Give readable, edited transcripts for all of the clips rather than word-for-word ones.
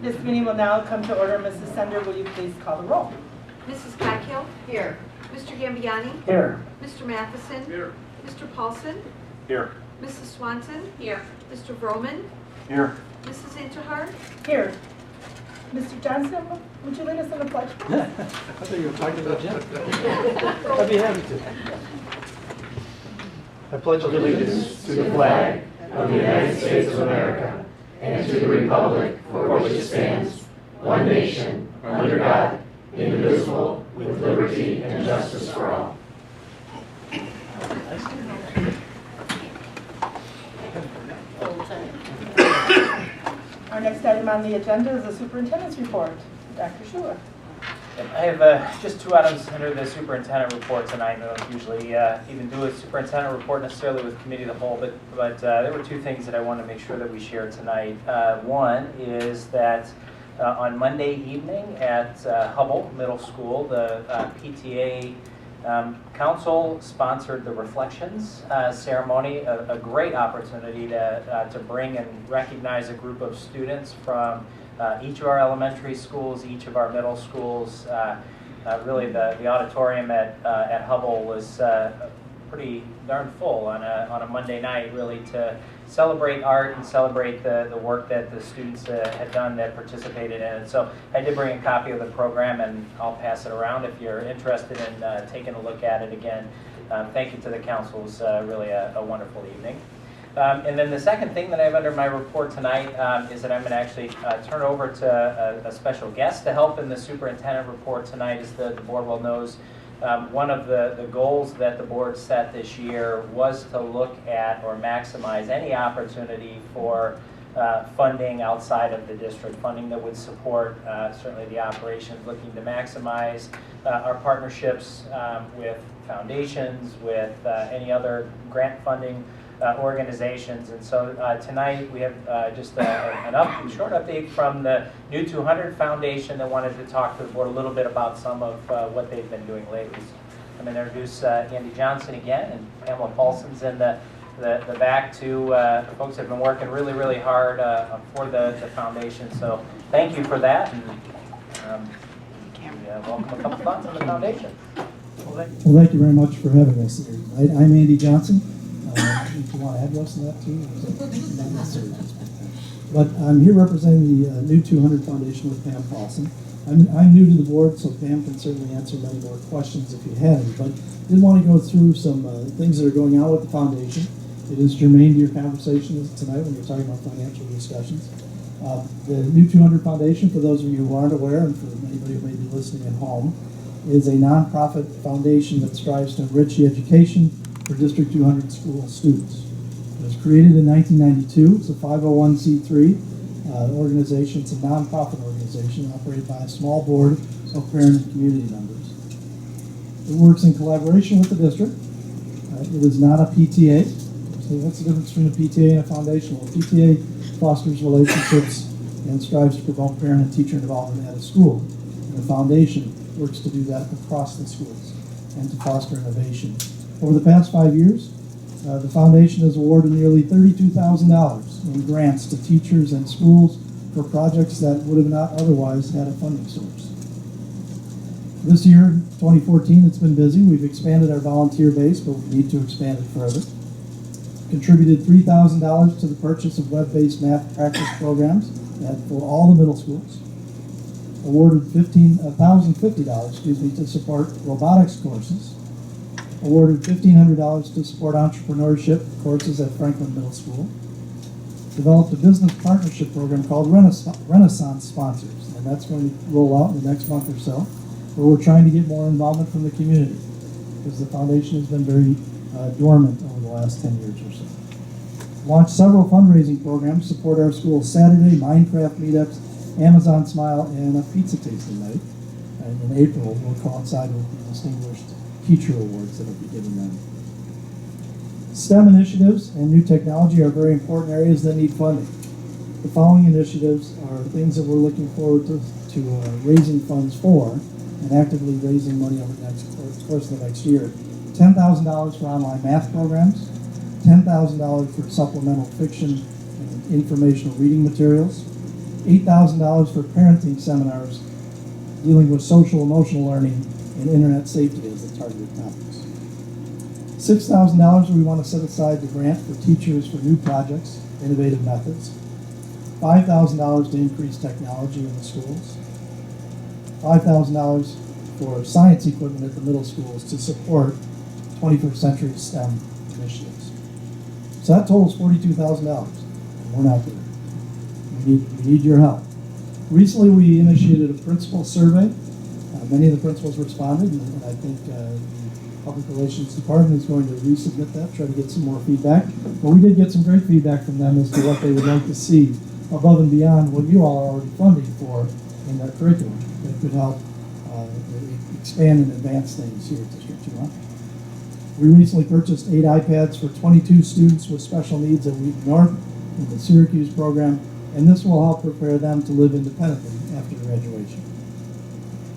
This meeting will now come to order. Mrs. Sender, will you please call the roll? Mrs. Coghill? Here. Mr. Gambiani? Here. Mr. Matheson? Here. Mr. Paulson? Here. Mrs. Swanson? Here. Mr. Vroman? Here. Mrs. Interhard? Here. Mr. Johnson, would you lead us in the pledge? I thought you were talking about Jim. I'd be happy to. I pledge allegiance to the flag of the United States of America and to the republic for which it stands, one nation, under God, indivisible, with liberty and justice for all. Our next item on the agenda is the superintendent's report. Dr. Shula. I have just two items under the superintendent report tonight. I don't usually even do a superintendent report necessarily with committee of the whole, but there were two things that I wanted to make sure that we shared tonight. One is that on Monday evening at Hubble Middle School, the PTA Council sponsored the Reflections ceremony, a great opportunity to bring and recognize a group of students from each of our elementary schools, each of our middle schools. Really, the auditorium at Hubble was pretty darn full on a Monday night, really, to celebrate art and celebrate the work that the students had done that participated in it. So I did bring a copy of the program, and I'll pass it around if you're interested in taking a look at it again. Thank you to the council. It was really a wonderful evening. And then the second thing that I have under my report tonight is that I'm going to actually turn over to a special guest to help in the superintendent report tonight. As the board well knows, one of the goals that the board set this year was to look at or maximize any opportunity for funding outside of the district, funding that would support certainly the operations, looking to maximize our partnerships with foundations, with any other grant funding organizations. And so tonight we have just a short update from the New 200 Foundation that wanted to talk to the board a little bit about some of what they've been doing lately. So I'm going to introduce Andy Johnson again, and Pamela Paulson's in the back too. Folks have been working really, really hard for the foundation. So thank you for that. And, welcome a couple thoughts on the foundation. Well, thank you very much for having us here. I'm Andy Johnson. If you want to add us to that too, not necessarily. But I'm here representing the New 200 Foundation with Pam Paulson. I'm new to the board, so Pam can certainly answer many more questions if you have any. But I did want to go through some things that are going on with the foundation. It is germane to your conversation tonight when you're talking about financial discussions. The New 200 Foundation, for those of you who aren't aware, and for anybody who may be listening at home, is a nonprofit foundation that strives to enrich the education for District 200 school students. It was created in 1992. It's a 501c3 organization. It's a nonprofit organization operated by a small board of parent and community members. It works in collaboration with the district. It is not a PTA. So what's the difference between a PTA and a foundation? Well, a PTA fosters relationships and strives to promote parent and teacher involvement at a school. And the foundation works to do that across the schools and to foster innovation. Over the past 5 years, the foundation has awarded nearly $32,000 in grants to teachers and schools for projects that would have not otherwise had a funding source. This year, 2014, it's been busy. We've expanded our volunteer base, but we need to expand it further. Contributed $3,000 to the purchase of web-based math practice programs for all the middle schools. Awarded $1,050 to support robotics courses. Awarded $1,500 to support entrepreneurship courses at Franklin Middle School. Developed a business partnership program called Renaissance Sponsors, and that's going to roll out in the next month or so, where we're trying to get more involvement from the community, because the foundation has been very dormant over the last 10 years or so. Launched several fundraising programs to support our school's Saturday Minecraft meetups, Amazon Smile, and a pizza tasting night. And in April, will coincide with the distinguished teacher awards that will be given them. STEM initiatives and new technology are very important areas that need funding. The following initiatives are things that we're looking forward to raising funds for and actively raising money over the course of the next year. $10,000 for online math programs, $10,000 for supplemental fiction and informational reading materials, $8,000 for parenting seminars dealing with social emotional learning and internet safety as the targeted topics. $6,000 we want to set aside to grant for teachers for new projects, innovative methods. $5,000 to increase technology in the schools. $5,000 for science equipment at the middle schools to support 21st century STEM initiatives. So that totals $42,000, and we're not there. We need your help. Recently, we initiated a principal survey. Many of the principals responded, and I think the Public Relations Department is going to resubmit that, try to get some more feedback. But we did get some great feedback from them as to what they would like to see above and beyond what you all are already funding for in their curriculum that could help expand and advance things here at District 200. We recently purchased 8 iPads for 22 students with special needs at Wheaton North in the Syracuse program, and this will help prepare them to live independently after graduation.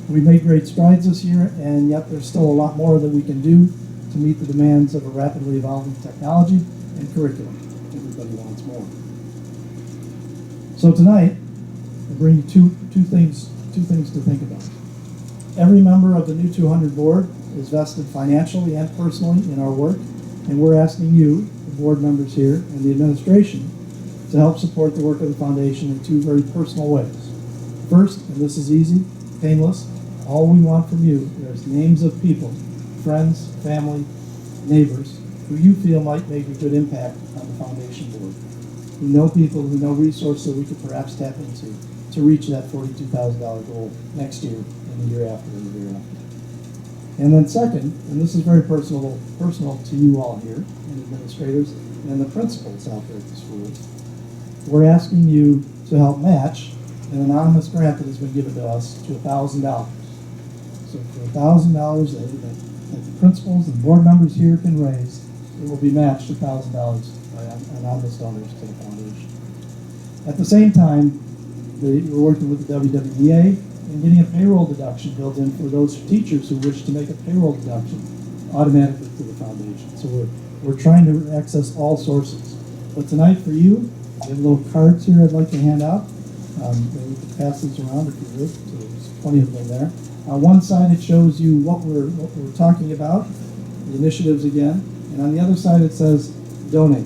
We made great strides this year, and yet there's still a lot more that we can do to meet the demands of a rapidly evolving technology and curriculum. Everybody wants more. So tonight, I bring you two things to think about. Every member of the new 200 board is vested financially and personally in our work, and we're asking you, the board members here, and the administration, to help support the work of the foundation in 2 very personal ways. First, and this is easy, painless, all we want from you is names of people, friends, family, neighbors, who you feel might make a good impact on the foundation board, who know people, who know resources that we could perhaps tap into to reach that $42,000 goal next year and the year after and the year after. And then second, and this is very personal to you all here, and administrators, and the principals out there at the schools, we're asking you to help match an anonymous grant that has been given to us to $1,000. So for $1,000 that the principals and board members here can raise, it will be matched $1,000 by anonymous donors to the foundation. At the same time, we're working with the WWEA and getting a payroll deduction built in for those teachers who wish to make a payroll deduction automatically to the foundation. So we're trying to access all sources. But tonight for you, I have little cards here I'd like to hand out. Maybe we can pass these around if you would. So there's plenty of them there. On one side, it shows you what we're talking about, the initiatives again, and on the other side, it says donate.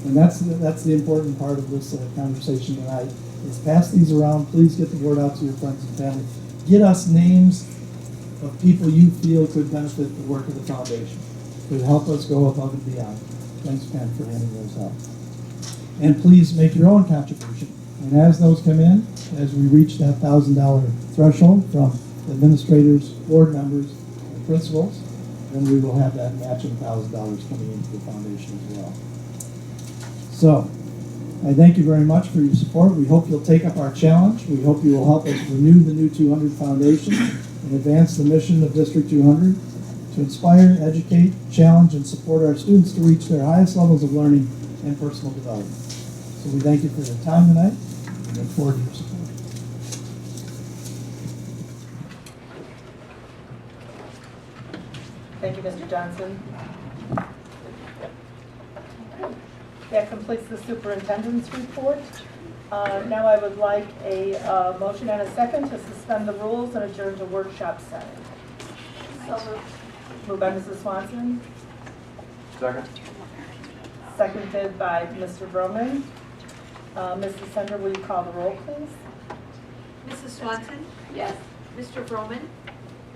And that's the important part of this conversation tonight. Is pass these around. Please get the word out to your friends and family. Get us names of people you feel could benefit the work of the foundation, could help us go above and beyond. Thanks, Ken, for handing those out. And please make your own contribution. And as those come in, as we reach that $1,000 threshold from administrators, board members, and principals, then we will have that matching $1,000 coming into the foundation as well. So, I thank you very much for your support. We hope you'll take up our challenge. We hope you will help us renew the new 200 Foundation and advance the mission of District 200 to inspire, educate, challenge, and support our students to reach their highest levels of learning and personal development. So we thank you for your time tonight and look forward to your support. Thank you, Mr. Johnson. That completes the superintendent's report. Now I would like a motion and a second to suspend the rules and adjourn to workshop setting. So moved. Moved by Mrs. Swanson, Second. seconded by Mr. Broman. Mrs. Sender, will you call the roll, please? Mrs. Swanson? Yes. Mr. Broman?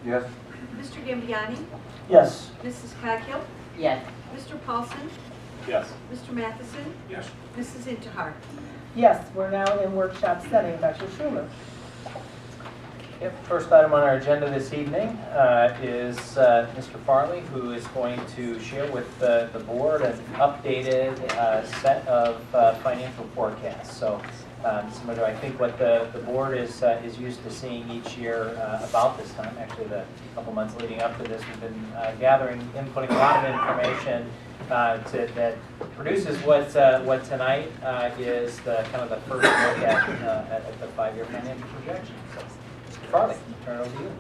Yes. Mr. Gambiani? Yes. Mrs. Coghill? Yes. Mr. Paulson? Yes. Mr. Matheson? Yes. Mrs. Intihar? Yes, we're now in workshop setting. Dr. Schuler. Yep. First item on our agenda this evening is Mr. Farley, who is going to share with the board an updated set of financial forecasts. So similar to, I think, what the board is used to seeing each year about this time. Actually, the couple months leading up to this, we've been gathering, inputting a lot of information that produces what tonight is the kind of the first look at the 5-year financial projection. So, Mr. Farley, turn it over to you.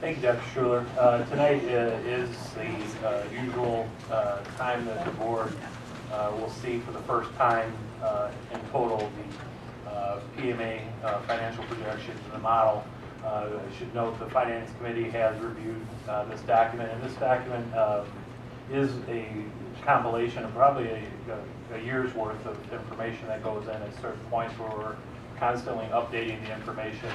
Thank you, Dr. Schuler. Tonight is the usual time that the board will see for the first time in total the PMA financial projections and the model. I should note the Finance Committee has reviewed this document, and this document is a compilation of probably a year's worth of information that goes in at certain points where we're constantly updating the information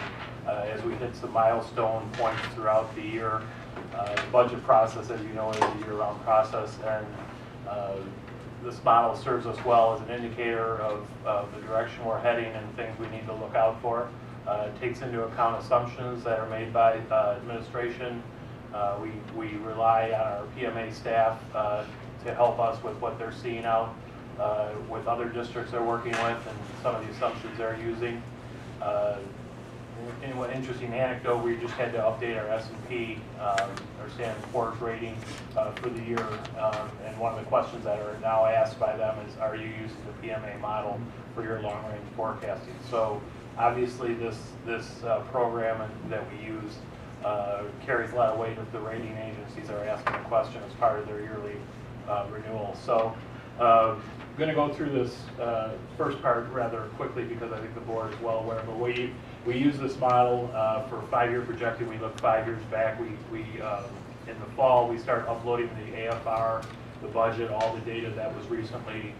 as we hit some milestone points throughout the year. The budget process, as you know, is a year-round process, and this model serves us well as an indicator of the direction we're heading and things we need to look out for. It takes into account assumptions that are made by administration. We rely on our PMA staff to help us with what they're seeing out with other districts they're working with and some of the assumptions they're using. In an interesting anecdote, we just had to update our S&P, our Standard & Poor's rating for the year, and one of the questions that are now asked by them is, are you using the PMA model for your long-range forecasting? So obviously this program that we use carries a lot of weight if the rating agencies are asking a question as part of their yearly renewal. So I'm going to go through this first part rather quickly because I think the board is well aware. But we use this model for 5-year projected. We look 5 years back. We in the fall we start uploading the AFR, the budget, all the data that was recently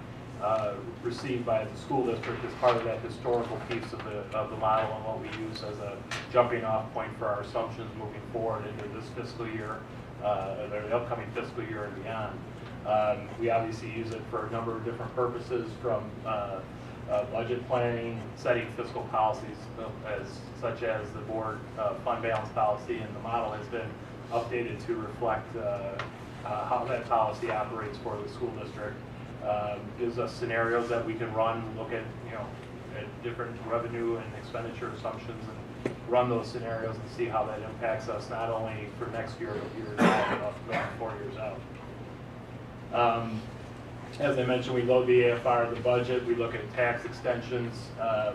received by the school district as part of that historical piece of the model and what we use as a jumping off point for our assumptions moving forward into this fiscal year, the upcoming fiscal year and beyond. We obviously use it for a number of different purposes, from budget planning, setting fiscal policies, such as the board fund balance policy, and the model has been updated to reflect how that policy operates for the school district. Gives us scenarios that we can run, look at at different revenue and expenditure assumptions, and run those scenarios and see how that impacts us not only for next year but years out, but 4 years out. As I mentioned, we load the AFR, the budget. We look at tax extensions,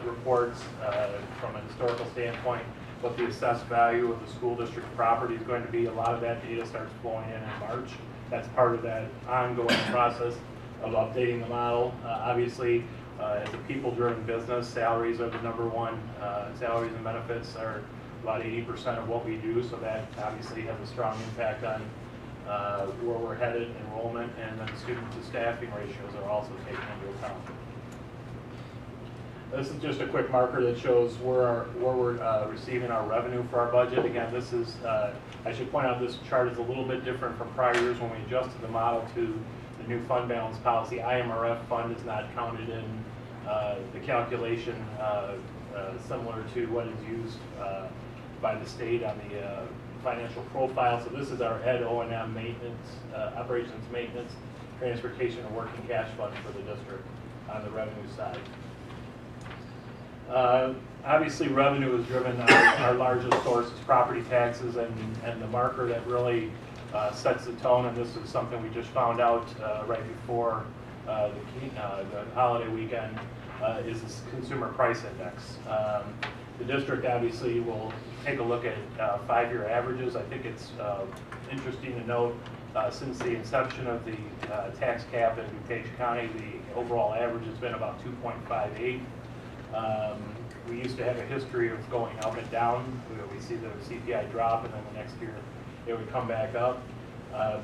reports from a historical standpoint, what the assessed value of the school district property is going to be. A lot of that data starts flowing in March. That's part of that ongoing process of updating the model. Obviously, as a people-driven business, salaries are the number one. Salaries and benefits are about 80% of what we do, so that obviously has a strong impact on where we're headed, enrollment, and then student to staffing ratios are also taken into account. This is just a quick marker that shows where we're receiving our revenue for our budget. Again, this is, I should point out, this chart is a little bit different from prior years when we adjusted the model to the new fund balance policy. IMRF fund is not counted in the calculation, similar to what is used by the state on the financial profile. So this is our ed O&M maintenance, operations maintenance, transportation, and working cash fund for the district on the revenue side. Obviously, revenue is driven, our largest source is property taxes, and the marker that really sets the tone, and this is something we just found out right before the holiday weekend, is this consumer price index. The district obviously will take a look at 5-year averages. I think it's interesting to note since the inception of the tax cap in DuPage County, the overall average has been about 2.58. We used to have a history of going up and down. We see the CPI drop, and then the next year it would come back up.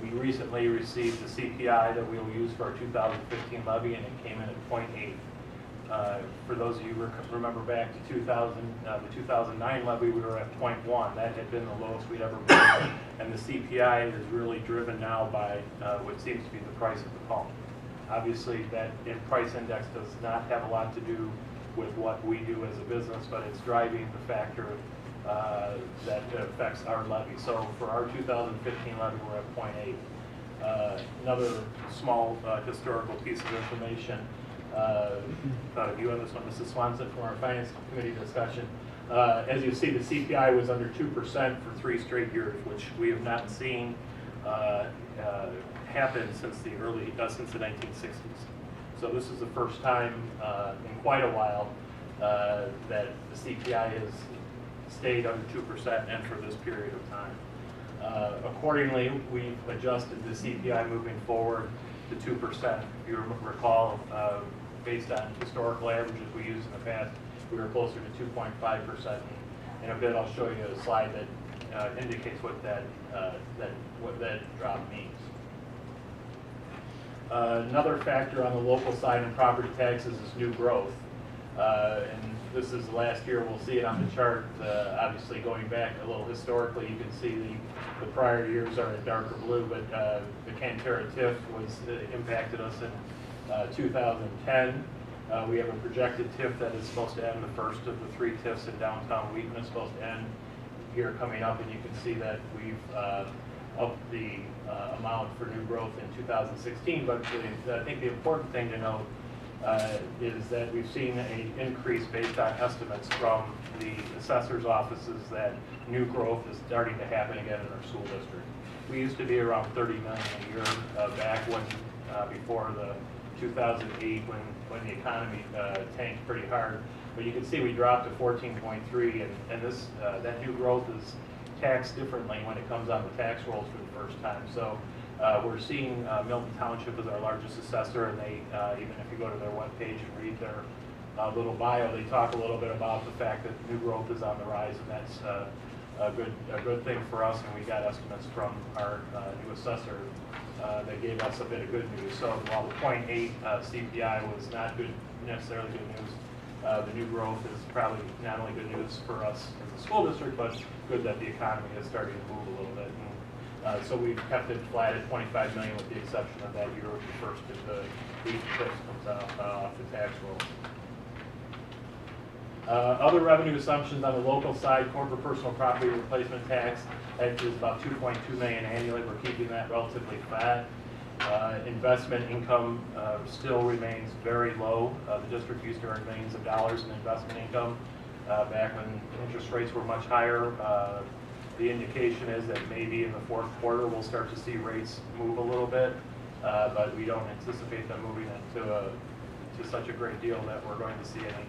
We recently received the CPI that we will use for our 2015 levy, and it came in at 0.8. For those of you who remember back to the 2009 levy, we were at 0.1. That had been the lowest we'd ever been, and the CPI is really driven now by what seems to be the price of the pump. Obviously, that price index does not have a lot to do with what we do as a business, but it's driving the factor that affects our levy. So for our 2015 levy, we're at 0.8. Another small historical piece of information. Thought of you on this one, Mrs. Swanson, from our Finance Committee discussion. As you see, the CPI was under 2% for 3 straight years, which we have not seen happen since the 1960s. So this is the first time in quite a while that the CPI has stayed under 2% and for this period of time. Accordingly, we've adjusted the CPI moving forward to 2%. If you recall, based on historical averages we used in the past, we were closer to 2.5%. In a bit, I'll show you a slide that indicates what that drop means. Another factor on the local side in property taxes is new growth. And this is last year, we'll see it on the chart. Obviously, going back a little historically, you can see the prior years are in darker blue, but the Cantera TIF impacted us in 2010. We have a projected TIF that is supposed to end, the first of the 3 TIFs in downtown Wheaton is supposed to end here coming up, and you can see that we've upped the amount for new growth in 2016. But I think the important thing to note is that we've seen an increase based on estimates from the assessor's offices that new growth is starting to happen again in our school district. We used to be around 30 million a year back when, before the 2008 when the economy tanked pretty hard. But you can see we dropped to 14.3, and this that new growth is taxed differently when it comes on the tax rolls for the first time. So we're seeing Milton Township as our largest assessor, and they even if you go to their webpage and read their little bio, they talk a little bit about the fact that new growth is on the rise, and that's a good thing for us. And we got estimates from our new assessor that gave us a bit of good news. So while the 0.8 CPI was not necessarily good news, the new growth is probably not only good news for us as a school district, but good that the economy is starting to move a little bit. And, so we've kept it flat at 25 million with the exception of that year, the first of the 8 trips comes out off the tax roll. Other revenue assumptions on the local side, corporate personal property replacement tax, that is about 2.2 million annually. We're keeping that relatively flat. Investment income still remains very low. The district used to earn millions of dollars in investment income back when interest rates were much higher. The indication is that maybe in the fourth quarter we'll start to see rates move a little bit, but we don't anticipate them moving to such a great deal that we're going to see any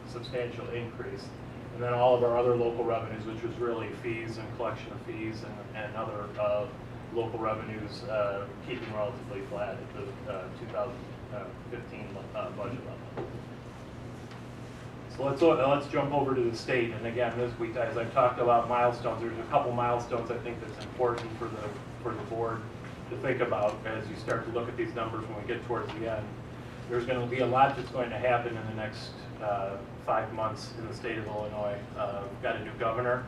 substantial increase. And then all of our other local revenues, which was really fees and collection of fees and other local revenues, keeping relatively flat at the 2015 budget level. So let's jump over to the state. And again, this week, as I've talked about milestones, there's a couple milestones I think that's important for the board to think about as you start to look at these numbers when we get towards the end. There's going to be a lot that's going to happen in the next 5 months in the state of Illinois. We've got a new governor.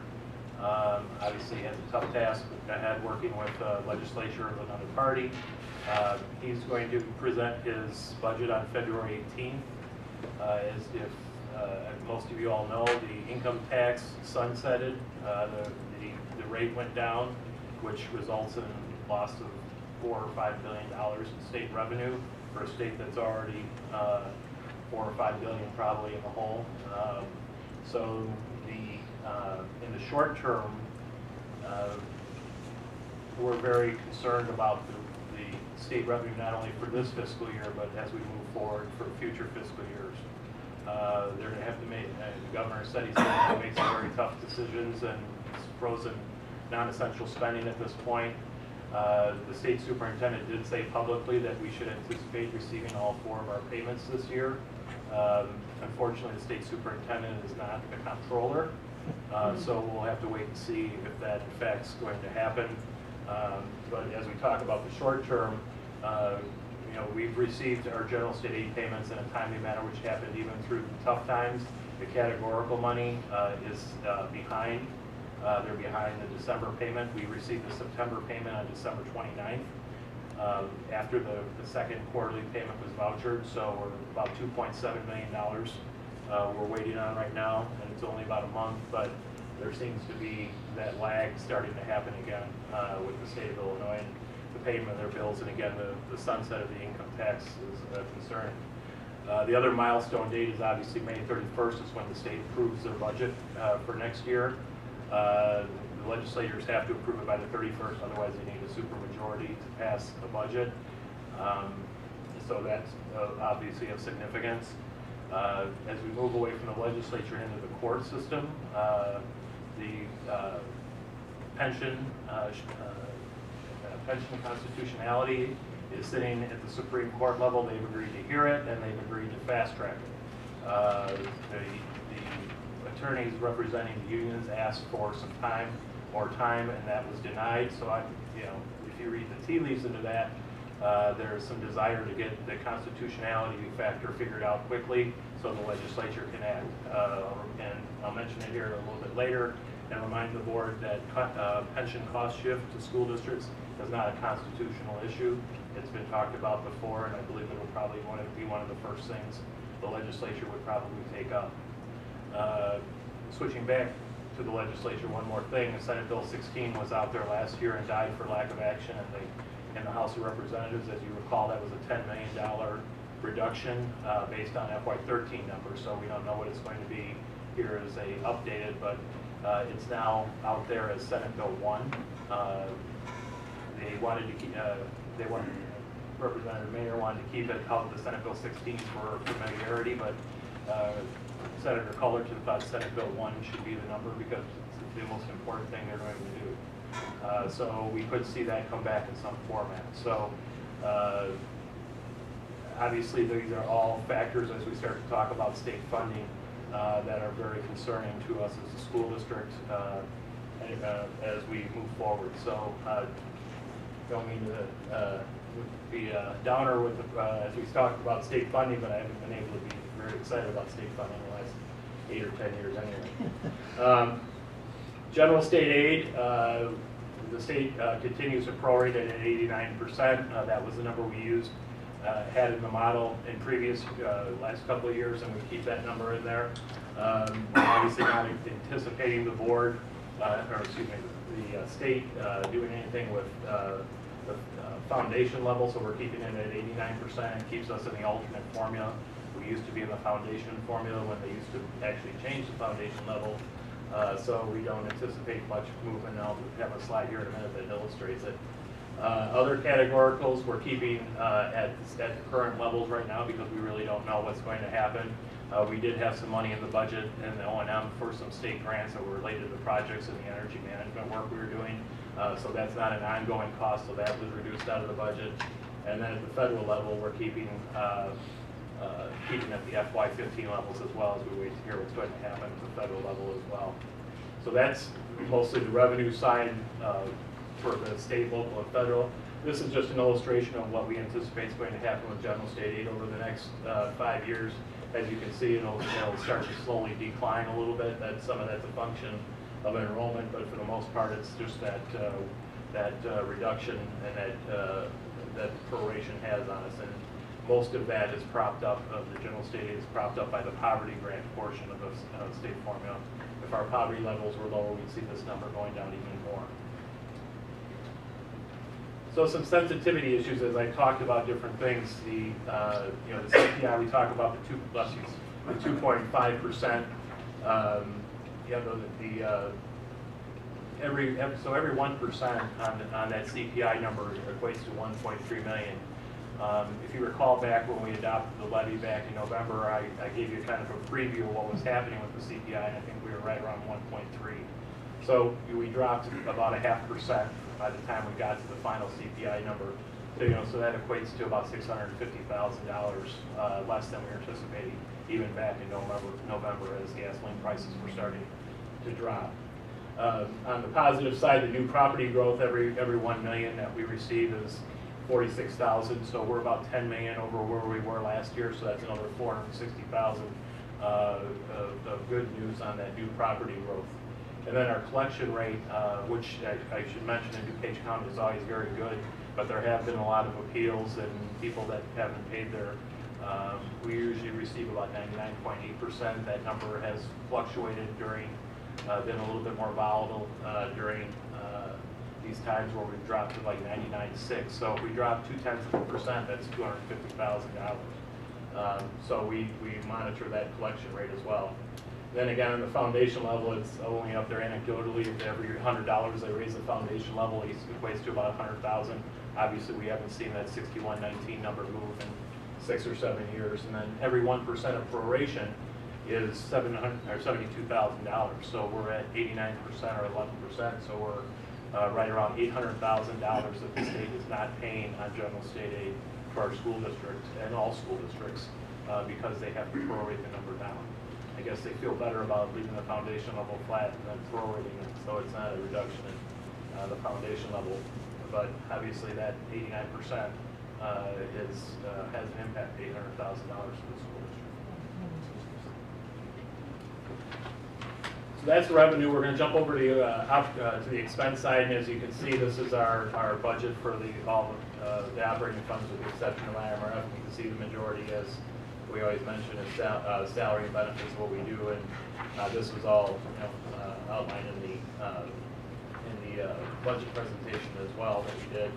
Obviously has a tough task ahead working with the legislature of another party. He's going to present his budget on February 18th. As most of you all know, the income tax sunsetted. The rate went down, which results in loss of $4 or $5 billion in state revenue for a state that's already $4 or $5 billion probably in the hole. So in the short term, we're very concerned about the state revenue not only for this fiscal year, but as we move forward for future fiscal years. They're going to have to make, the governor said he's going to make some very tough decisions, and it's frozen non-essential spending at this point. The state superintendent did say publicly that we should anticipate receiving all 4 of our payments this year. Unfortunately, the state superintendent is not the comptroller, so we'll have to wait and see if that in fact is going to happen. But as we talk about the short term, we've received our general state aid payments in a timely manner, which happened even through the tough times. The categorical money is behind. They're behind the December payment. We received the September payment on December 29th. After the second quarterly payment was vouchered, so we're about $2.7 million we're waiting on right now, and it's only about a month, but there seems to be that lag starting to happen again with the state of Illinois and the payment of their bills, and again, the sunset of the income tax is concerning. The other milestone date is obviously May 31st is when the state approves their budget for next year. The legislators have to approve it by the 31st, otherwise they need a supermajority to pass the budget. So that's obviously of significance. As we move away from the legislature into the court system, the pension constitutionality is sitting at the Supreme Court level. They've agreed to hear it, and they've agreed to fast track it. The attorneys representing the unions asked for some more time, and that was denied. So if you read the tea leaves into that, there's some desire to get the constitutionality factor figured out quickly so the legislature can act. And I'll mention it here a little bit later and remind the board that pension cost shift to school districts is not a constitutional issue. It's been talked about before, and I believe it will probably be one of the first things the legislature would probably take up. Switching back to the legislature, one more thing. Senate Bill 16 was out there last year and died for lack of action in the House of Representatives. As you recall, that was a $10 million reduction based on FY13 numbers, so we don't know what it's going to be here as a updated, but it's now out there as Senate Bill 1. They wanted to keep, Representative Mayer wanted to keep it out of the Senate Bill 16 for familiarity, but Senator Cullerton thought Senate Bill 1 should be the number because it's the most important thing they're going to do. So we could see that come back in some format. So obviously these are all factors as we start to talk about state funding that are very concerning to us as a school district as we move forward. So don't mean to be a downer with as we talked about state funding, but I haven't been able to be very excited about state funding in the last 8 or 10 years anyway. General state aid, the state continues to prorate it at 89%. That was the number we used, had in the model in previous last couple of years, and we keep that number in there. Obviously not anticipating the board, or excuse me, the state doing anything with the foundation level, so we're keeping it at 89%. Keeps us in the alternate formula. We used to be in the foundation formula when they used to actually change the foundation level. So we don't anticipate much movement. I'll have a slide here in a minute that illustrates it. Other categoricals we're keeping at the current levels right now because we really don't know what's going to happen. We did have some money in the budget and the O&M for some state grants that were related to projects and the energy management work we were doing. So that's not an ongoing cost, so that was reduced out of the budget. And then at the federal level, we're keeping at the FY15 levels as well as we wait to hear what's going to happen at the federal level as well. So that's mostly the revenue side for the state, local, and federal. This is just an illustration of what we anticipate is going to happen with general state aid over the next 5 years. As you can see, it'll start to slowly decline a little bit. Some of that's a function of enrollment, but for the most part, it's just that reduction and that proration has on us. And most of that is propped up, the general state aid is propped up by the poverty grant portion of the state formula. If our poverty levels were lower, we'd see this number going down even more. So some sensitivity issues as I talked about different things. The CPI, we talk about the 2.5%. Every 1% on that CPI number equates to 1.3 million. If you recall back when we adopted the levy back in November, I gave you kind of a preview of what was happening with the CPI, and I think we were right around 1.3. So we dropped about 0.5% by the time we got to the final CPI number. So that equates to about $650,000 less than we were anticipating even back in November as gasoline prices were starting to drop. On the positive side, the new property growth, every 1 million that we receive is 46,000, so we're about 10 million over where we were last year, so that's another 460,000 of good news on that new property growth. And then our collection rate, which I should mention in DuPage County is always very good, but there have been a lot of appeals and people that haven't paid their, we usually receive about 99.8%. That number has fluctuated during, been a little bit more volatile during these times where we've dropped to like 99.6. So if we drop 0.2%, that's $250,000. So we monitor that collection rate as well. Then again, on the foundation level, it's only up there anecdotally. If every $100 they raise the foundation level, it equates to about 100,000. Obviously, we haven't seen that 6119 number move in 6 or 7 years. And then every 1% of proration is $72,000. So we're at 89% or 11%. So we're right around $800,000 that the state is not paying on general state aid to our school district and all school districts because they have to prorate the number down. I guess they feel better about leaving the foundation level flat and then prorating it, so it's not a reduction in the foundation level. But obviously that 89% has an impact, $800,000 for the school district. So that's the revenue. We're going to jump over to the expense side, and as you can see, this is our budget for all the operating funds with the exception of IMRF. You can see the majority, as we always mention, is salary and benefits, what we do, and this was all outlined in the budget presentation as well that we did.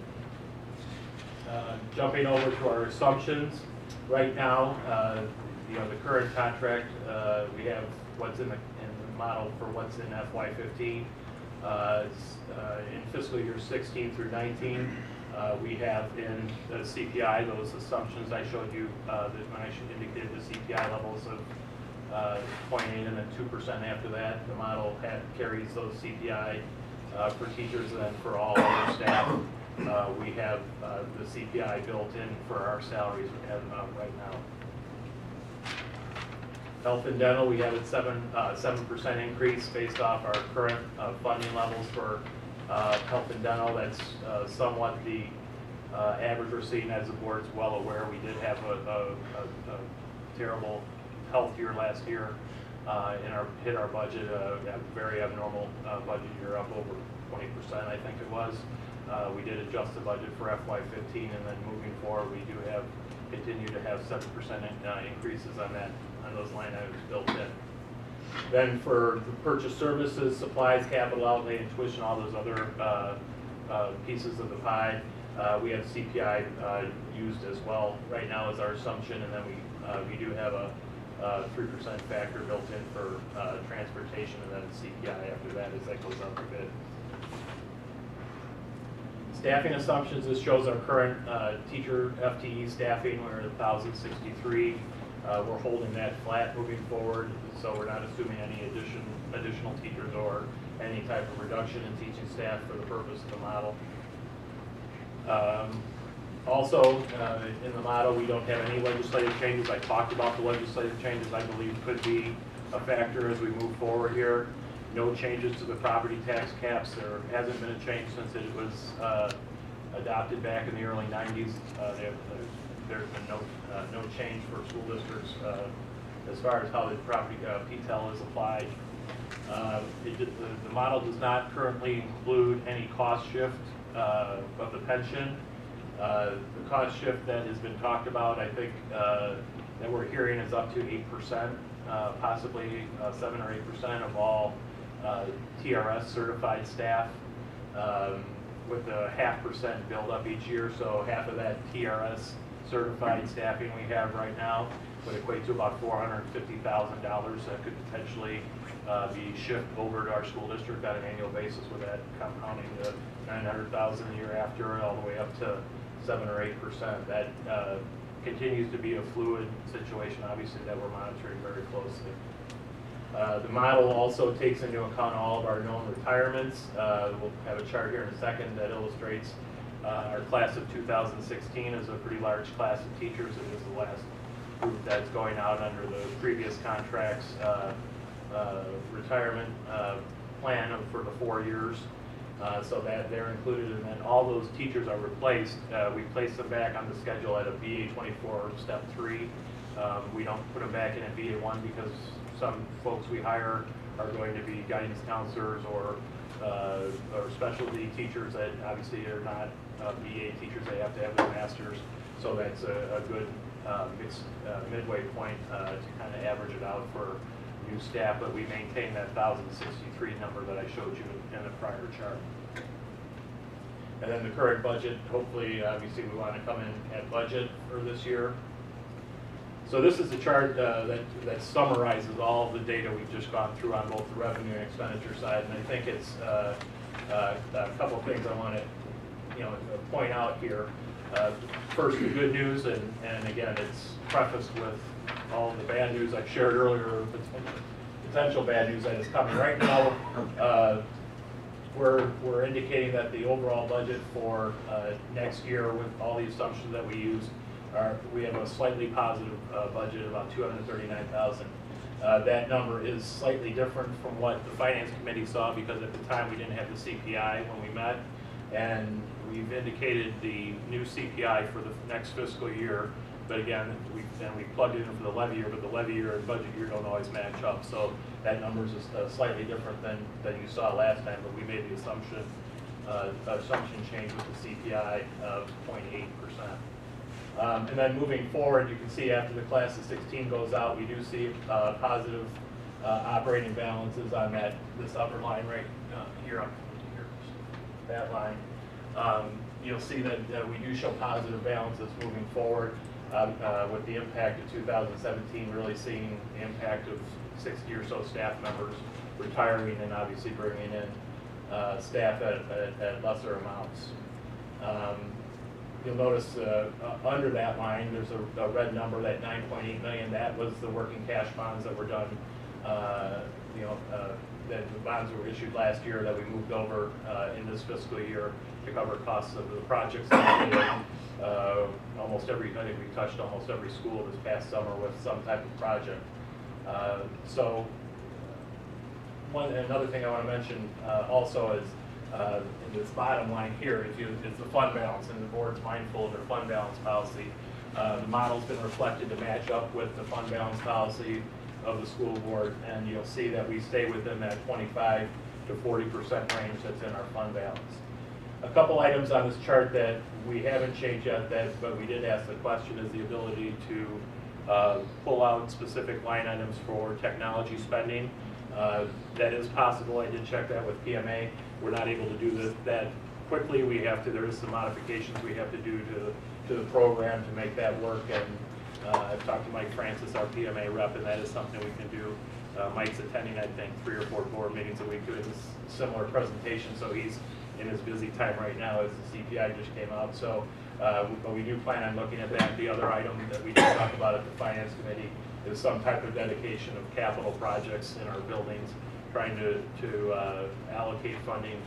Jumping over to our assumptions, right now, the current contract, we have what's in the model for what's in FY15. In fiscal year 16 through 19, we have in the CPI those assumptions I showed you that when I indicated the CPI levels of 0.8 and then 2% after that. The model carries those CPI for teachers and then for all other staff. We have the CPI built in for our salaries as of right now. Health and dental, we have a 7% increase based off our current funding levels for health and dental. That's somewhat the average we're seeing, as the board's well aware. We did have a terrible health year last year hit our budget, a very abnormal budget year, up over 20%, I think it was. We did adjust the budget for FY15, and then moving forward, we do continue to have 7% increases on those line items built in. Then for the purchase services, supplies, capital outlay, and tuition, all those other pieces of the pie, we have CPI used as well right now as our assumption, and then we do have a 3% factor built in for transportation, and then CPI after that as that goes up a bit. Staffing assumptions, this shows our current teacher FTE staffing. We're at 1,063. We're holding that flat moving forward, so we're not assuming any additional teachers or any type of reduction in teaching staff for the purpose of the model. Also, in the model, we don't have any legislative changes. I talked about the legislative changes I believe could be a factor as we move forward here. No changes to the property tax caps. There hasn't been a change since it was adopted back in the early 90s. There's been no change for school districts as far as how the property PTEL is applied. The model does not currently include any cost shift of the pension. The cost shift that has been talked about, I think, that we're hearing is up to 8%, possibly 7 or 8% of all TRS certified staff, with a 0.5% build up each year. So half of that TRS certified staffing we have right now would equate to about $450,000 that could potentially be shifted over to our school district on an annual basis, with that compounding to $900,000 a year after, all the way up to 7 or 8%. That continues to be a fluid situation, obviously, that we're monitoring very closely. The model also takes into account all of our known retirements. We'll have a chart here in a second that illustrates our class of 2016 is a pretty large class of teachers. It is the last group that's going out under the previous contract's retirement plan for the 4 years. So that they're included, and then all those teachers are replaced. We place them back on the schedule at a BA24 step 3. We don't put them back in a BA1 because some folks we hire are going to be guidance counselors or specialty teachers that obviously are not BA teachers. They have to have their masters. So that's a good mixed midway point to kind of average it out for new staff, but we maintain that 1,063 number that I showed you in the prior chart. And then the current budget, hopefully, obviously, we want to come in at budget for this year. So this is a chart that summarizes all the data we've just gone through on both the revenue and expenditure side, and I think it's a couple of things I want to point out here. First, the good news, and again, it's prefaced with all the bad news I shared earlier, potential bad news that is coming. Right now, we're indicating that the overall budget for next year, with all the assumptions that we use, we have a slightly positive budget of about $239,000. That number is slightly different from what the Finance Committee saw, because at the time we didn't have the CPI when we met, and we've indicated the new CPI for the next fiscal year. But again, we plugged it in for the levy year, but the levy year and budget year don't always match up. So that number is slightly different than you saw last time, but we made the assumption change with the CPI of 0.8%. And then moving forward, you can see after the class of 16 goes out, we do see positive operating balances on this upper line right here, that line. You'll see that we do show positive balances moving forward. With the impact of 2017, really seeing the impact of 60 or so staff members retiring, and obviously bringing in staff at lesser amounts. You'll notice under that line, there's a red number, that $9.8 million. That was the working cash bonds that were done. That the bonds were issued last year that we moved over in this fiscal year to cover costs of the projects that we did. I think we touched almost every school this past summer with some type of project. Another thing I want to mention also is in this bottom line here is the fund balance, and the board's mindful of their fund balance policy. The model's been reflected to match up with the fund balance policy of the school board, and you'll see that we stay within that 25 to 40% range that's in our fund balance. A couple items on this chart that we haven't changed yet, but we did ask the question, is the ability to pull out specific line items for technology spending. That is possible. I did check that with PMA. We're not able to do that quickly. There is some modifications we have to do to the program to make that work, and I've talked to Mike Francis, our PMA rep, and that is something we can do. Mike's attending, I think, 3 or 4 board meetings a week doing this similar presentation, so he's in his busy time right now as the CPI just came out. So, but we do plan on looking at that. The other item that we did talk about at the Finance Committee is some type of dedication of capital projects in our buildings, trying to allocate funding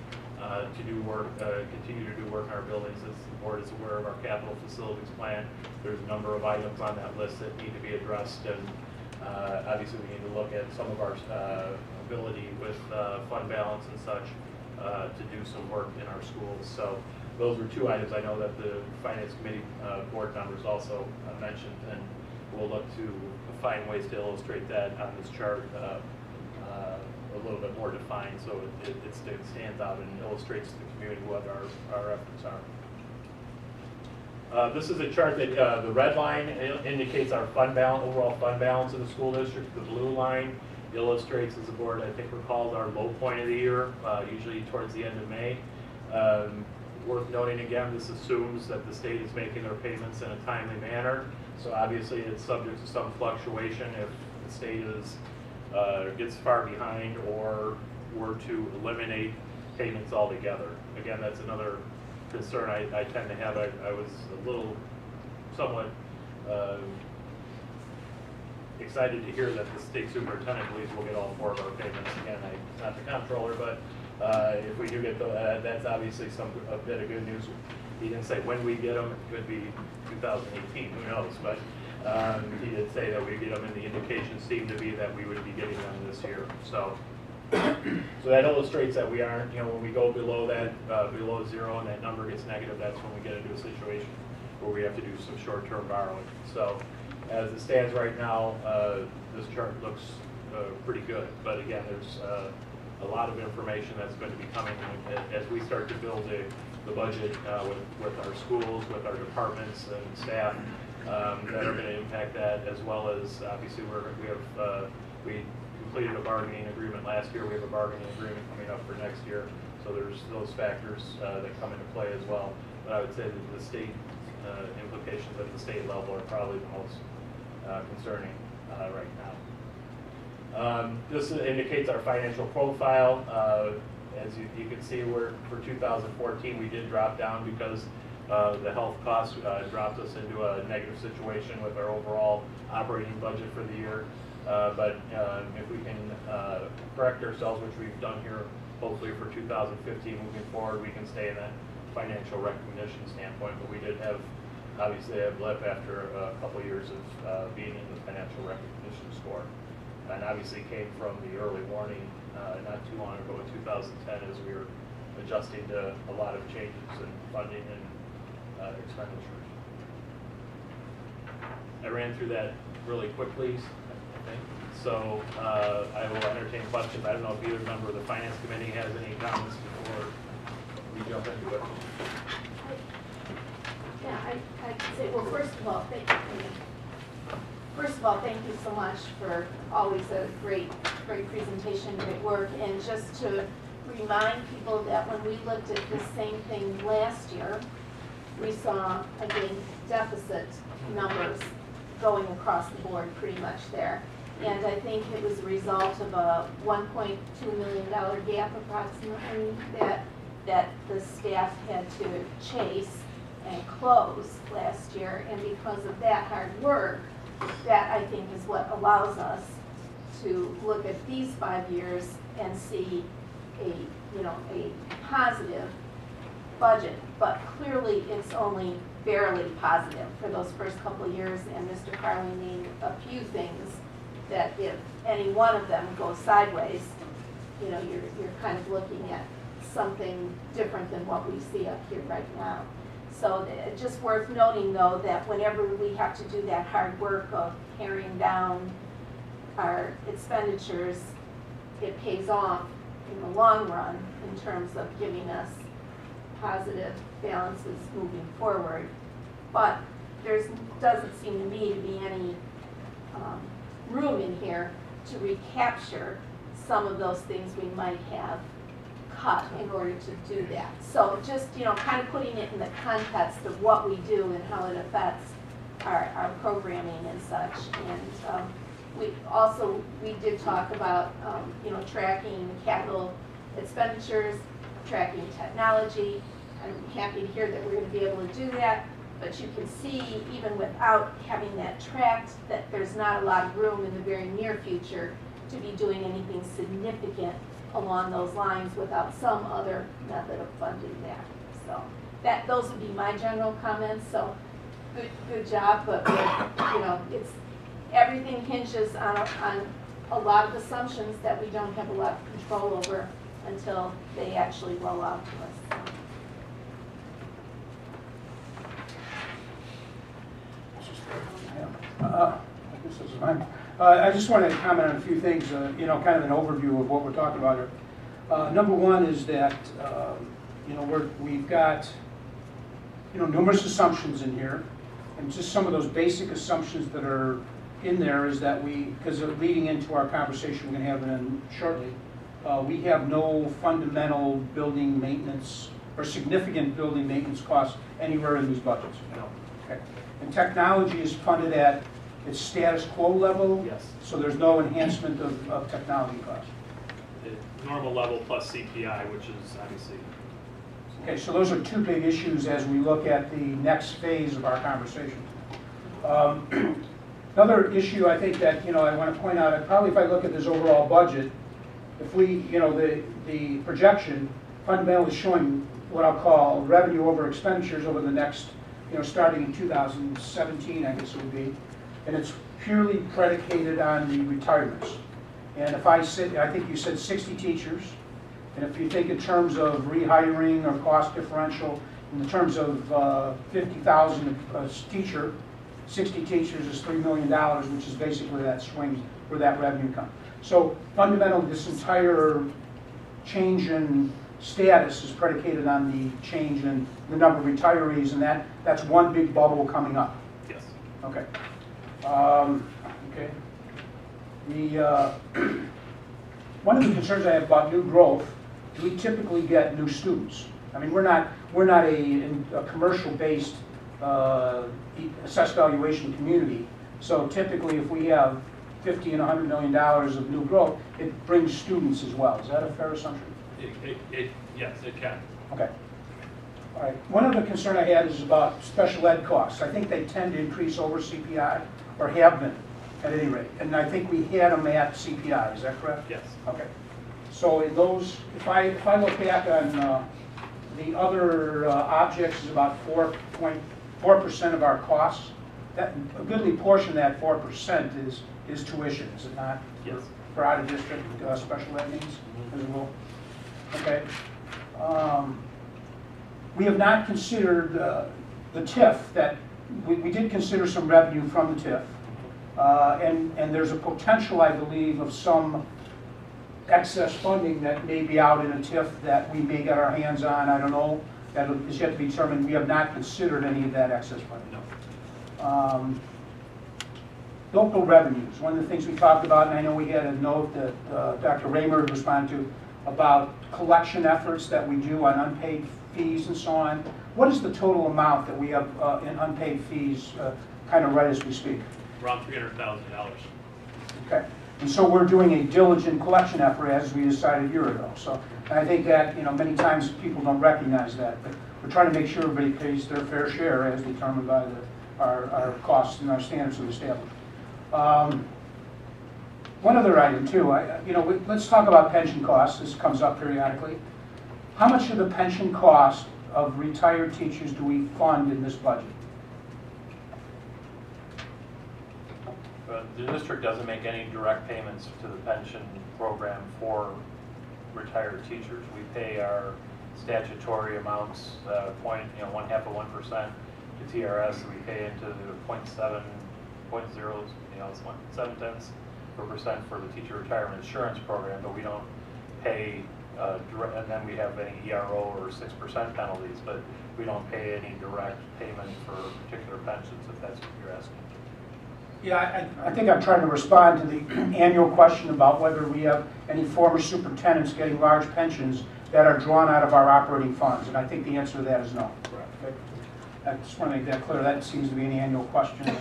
to do work, continue to do work in our buildings. As the board is aware of our capital facilities plan, there's a number of items on that list that need to be addressed, and obviously we need to look at some of our ability with fund balance and such to do some work in our schools. So those were 2 items I know that the Finance Committee board members also mentioned, and we'll look to find ways to illustrate that on this chart a little bit more defined, so it stands out and illustrates to the community what our efforts are. This is a chart that the red line indicates our fund balance, overall fund balance of the school district. The blue line illustrates, as the board I think recalls, our low point of the year, usually towards the end of May. Worth noting again, this assumes that the state is making their payments in a timely manner. So obviously it's subject to some fluctuation if the state gets far behind or were to eliminate payments altogether. Again, that's another concern I tend to have. I was a little somewhat excited to hear that the state superintendent believes we'll get all 4 of our payments. Again, I'm not the comptroller, but if we do get that's obviously a bit of good news. He didn't say when we get them. It could be 2018, who knows, but he did say that we get them, and the indications seem to be that we would be getting them this year. So that illustrates that we aren't, when we go below that, below 0, and that number gets negative, that's when we get into a situation where we have to do some short-term borrowing. So as it stands right now, this chart looks pretty good. But again, there's a lot of information that's going to be coming as we start to build the budget with our schools, with our departments and staff that are going to impact that, as well as obviously we completed a bargaining agreement last year. We have a bargaining agreement coming up for next year. So there's those factors that come into play as well. But I would say that the state implications at the state level are probably the most concerning right now. This indicates our financial profile. As you can see, for 2014, we did drop down because The health costs dropped us into a negative situation with our overall operating budget for the year. But if we can correct ourselves, which we've done here, hopefully for 2015 moving forward, we can stay in that financial recognition standpoint. But we did have, obviously, a blip after a couple years of being in the financial recognition score. And obviously came from the early warning not too long ago in 2010 as we were adjusting to a lot of changes in funding and expenditures. I ran through that really quickly, I think. So I will entertain questions. I don't know if either member of the Finance Committee has any comments before we jump into it. Yeah, I'd say, well, first of all, thank you. First of all, thank you so much for always a great presentation, great work. And just to remind people that when we looked at this same thing last year, we saw, again, deficit numbers going across the board pretty much there. And I think it was a result of a $1.2 million gap approximately that the staff had to chase and close last year. And because of that hard work, that I think is what allows us to look at these 5 years and see a positive budget. But clearly it's only barely positive for those first couple of years, and Mr. Carley named a few things that if any one of them goes sideways, you're kind of looking at something different than what we see up here right now. So just worth noting, though, that whenever we have to do that hard work of paring down our expenditures, it pays off in the long run in terms of giving us positive balances moving forward. But there doesn't seem to me to be any room in here to recapture some of those things we might have cut in order to do that. So just, kind of putting it in the context of what we do and how it affects our programming and such. And we did talk about, tracking capital expenditures, tracking technology. I'm happy to hear that we're going to be able to do that. But you can see, even without having that tracked, that there's not a lot of room in the very near future to be doing anything significant along those lines without some other method of funding that. So those would be my general comments. So good job, but it's everything hinges on a lot of assumptions that we don't have a lot of control over until they actually roll out to us. This is mine. I just wanted to comment on a few things, kind of an overview of what we're talking about here. Number one is that, we've got, numerous assumptions in here. And just some of those basic assumptions that are in there is that because leading into our conversation we're going to have shortly, we have no fundamental building maintenance or significant building maintenance costs anywhere in these budgets. No. Okay. And technology is funded at its status quo level? Yes. So there's no enhancement of technology costs? Normal level plus CPI, which is obviously... Okay, so those are two big issues as we look at the next phase of our conversation. Another issue I think that, I want to point out, probably if I look at this overall budget, if we, the projection fundamentally is showing what I'll call revenue over expenditures over the next, starting in 2017, I guess it would be. And it's purely predicated on the retirements. And if I think you said 60 teachers, and if you think in terms of rehiring or cost differential, in terms of 50,000 a teacher, 60 teachers is $3 million, which is basically that swing where that revenue comes. So fundamentally, this entire change in status is predicated on the change in the number of retirees, and that's one big bubble coming up. Yes. Okay. Okay. One of the concerns I have about new growth, do we typically get new students? I mean, we're not a commercial-based assessed valuation community. So typically, if we have $50 and $100 million of new growth, it brings students as well. Is that a fair assumption? Yes, it can. Okay. All right. One other concern I had is about special ed costs. I think they tend to increase over CPI, or have been, at any rate. And I think we had them at CPI, is that correct? Yes. Okay. So in those, if I look back on the other objects is about 4% of our costs. That, a goodly portion of that 4% is tuition, is it not? Yes. For out-of-district special ed needs as well? Okay. We have not considered the TIF. That we did consider some revenue from the TIF. And there's a potential, I believe, of some excess funding that may be out in a TIF that we may get our hands on. I don't know. That is yet to be determined. We have not considered any of that excess funding. No. Local revenues. One of the things we talked about, and I know we had a note that Dr. Raymer responded to about collection efforts that we do on unpaid fees and so on. What is the total amount that we have in unpaid fees kind of right as we speak? Around $300,000. Okay. And so we're doing a diligent collection effort as we decided a year ago. So I think that, you know, many times people don't recognize that, but we're trying to make sure everybody pays their fair share as determined by our costs and our standards of establishment. One other item too, let's talk about pension costs. This comes up periodically. How much of the pension cost of retired teachers do we fund in this budget? The district doesn't make any direct payments to the pension program for retired teachers. We pay our statutory amounts, 1/2 of 1% to TRS. We pay into the 0.7, 0.7% for the teacher retirement insurance program, but we don't pay direct, and then we have any ERO or 6% penalties, but we don't pay any direct payment for particular pensions, if that's what you're asking. Yeah, I think I'm trying to respond to the annual question about whether we have any former superintendents getting large pensions that are drawn out of our operating funds, and I think the answer to that is no. Okay. I just want to make that clear. That seems to be an annual question.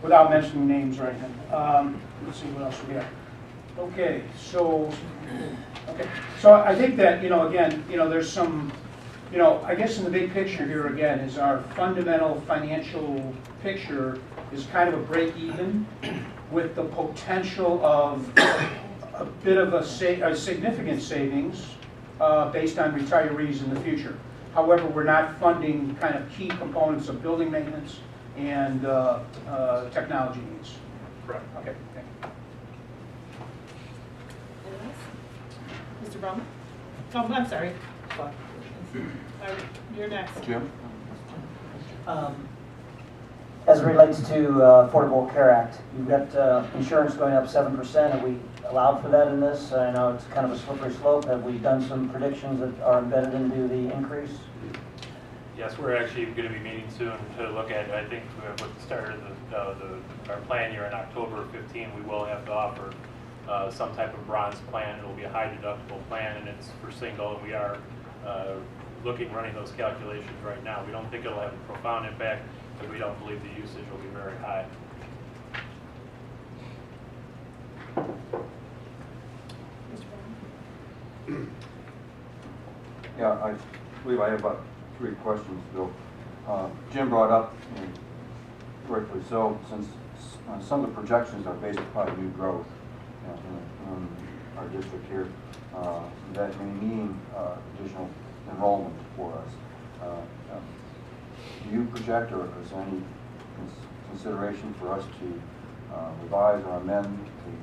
Without mentioning names or anything. Let's see what else we have. Okay, so I think that, again, there's some, I guess in the big picture here again is our fundamental financial picture is kind of a break even with the potential of a bit of a significant savings based on retirees in the future. However, we're not funding kind of key components of building maintenance and technology needs. Correct. Okay. Thank you. Anyone else? Mr. Brumman? Oh, I'm sorry. You're next. Jim? As it relates to Affordable Care Act, you've got insurance going up 7%. Have we allowed for that in this? I know it's kind of a slippery slope. Have we done some predictions that are embedded into the increase? Yes, we're actually going to be meeting soon to look at, I think with the start of our plan year in October 15, we will have to offer some type of bronze plan. It'll be a high deductible plan, and it's for single, and we are running those calculations right now. We don't think it'll have a profound impact, but we don't believe the usage will be very high. Yeah, I believe I have about 3 questions, Bill. Jim brought up, and correctly so, since some of the projections are based upon new growth in our district here, that may mean additional enrollment for us. Do you project, or is there any consideration for us to revise or amend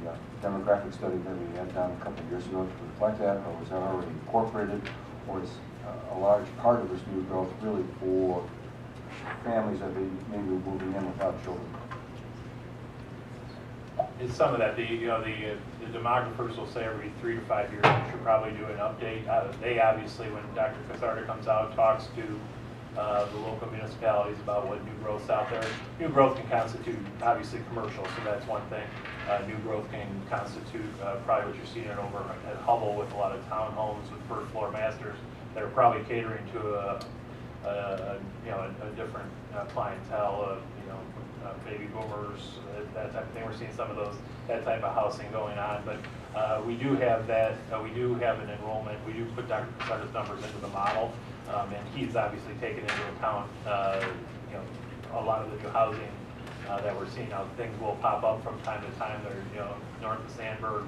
the demographic study that we had done a couple of years ago to reflect that, or was that already incorporated, or is a large part of this new growth really for families that maybe are moving in without children? It's some of that. The demographers will say every 3 to 5 years we should probably do an update. They obviously, when Dr. Catharta comes out, talks to the local municipalities about what new growth's out there. New growth can constitute obviously commercial, so that's one thing. New growth can constitute probably what you're seeing over at Hubble with a lot of townhomes with first floor masters that are probably catering to a different clientele of baby boomers, that type of thing. We're seeing some of that type of housing going on, but We do have that, we do have an enrollment, we do put Dr. Casetta's numbers into the model, and he's obviously taken into account, you know, a lot of the new housing that we're seeing now. Things will pop up from time to time. There, you know, north of Sandburg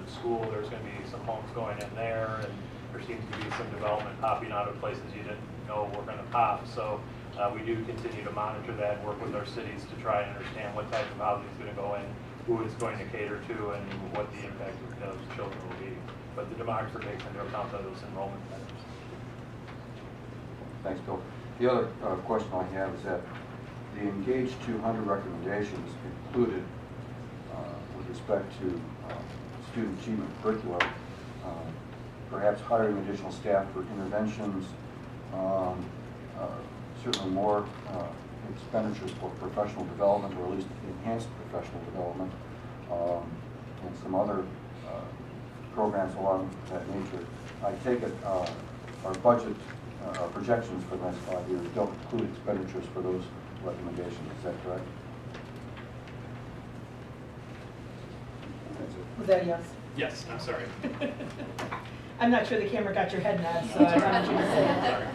School, there's going to be some homes going in there, and there seems to be some development popping out of places you didn't know were going to pop. So we do continue to monitor that and work with our cities to try and understand what type of housing is going to go in, who it's going to cater to, and what the impact of those children will be. But the demographer takes into account those enrollment patterns. Thanks, Bill. The other question I have is that the Engage 200 recommendations included with respect to student achievement curricula, perhaps hiring additional staff for interventions, certainly more expenditures for professional development, or at least enhanced professional development, and some other programs along that nature. I take it our budget projections for the next 5 years don't include expenditures for those recommendations. Is that correct? Was that a yes? Yes, I'm sorry. I'm not sure the camera got your head nod, so I wanted you to say it. Sorry.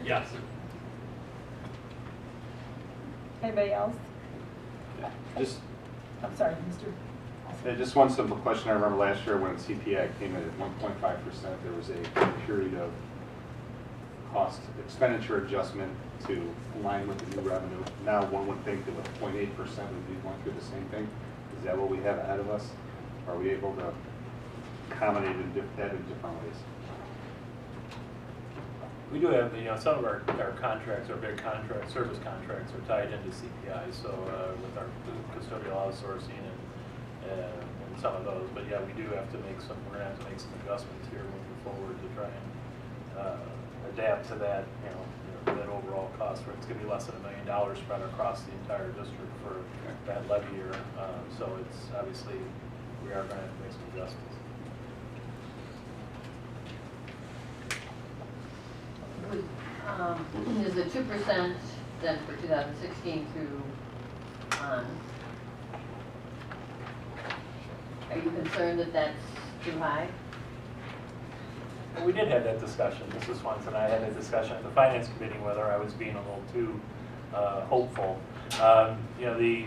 Yes. Anybody else? Just, I'm sorry, Mr. just one simple question. I remember last year when CPI came in at 1.5%, there was a period of cost expenditure adjustment to align with the new revenue. Now one would think that with 0.8% we'd be going through the same thing. Is that what we have ahead of us? Are we able to accommodate that in different ways? We do have, you know, some of our contracts, our big contracts, service contracts are tied into CPI, so with our custodial outsourcing and some of those. But yeah, we do have to make some, we're going to have to make some adjustments here moving forward to try and adapt to that, you know, that overall cost. Where it's going to be less than $1 million spread across the entire district for that levy year. So it's obviously, we are going to have to make some adjustments. Is the 2% then for 2016 through on? Are you concerned that that's too high? Well, we did have that discussion. Mrs. Swanson and I had a discussion at the Finance Committee whether I was being a little too hopeful. You know, the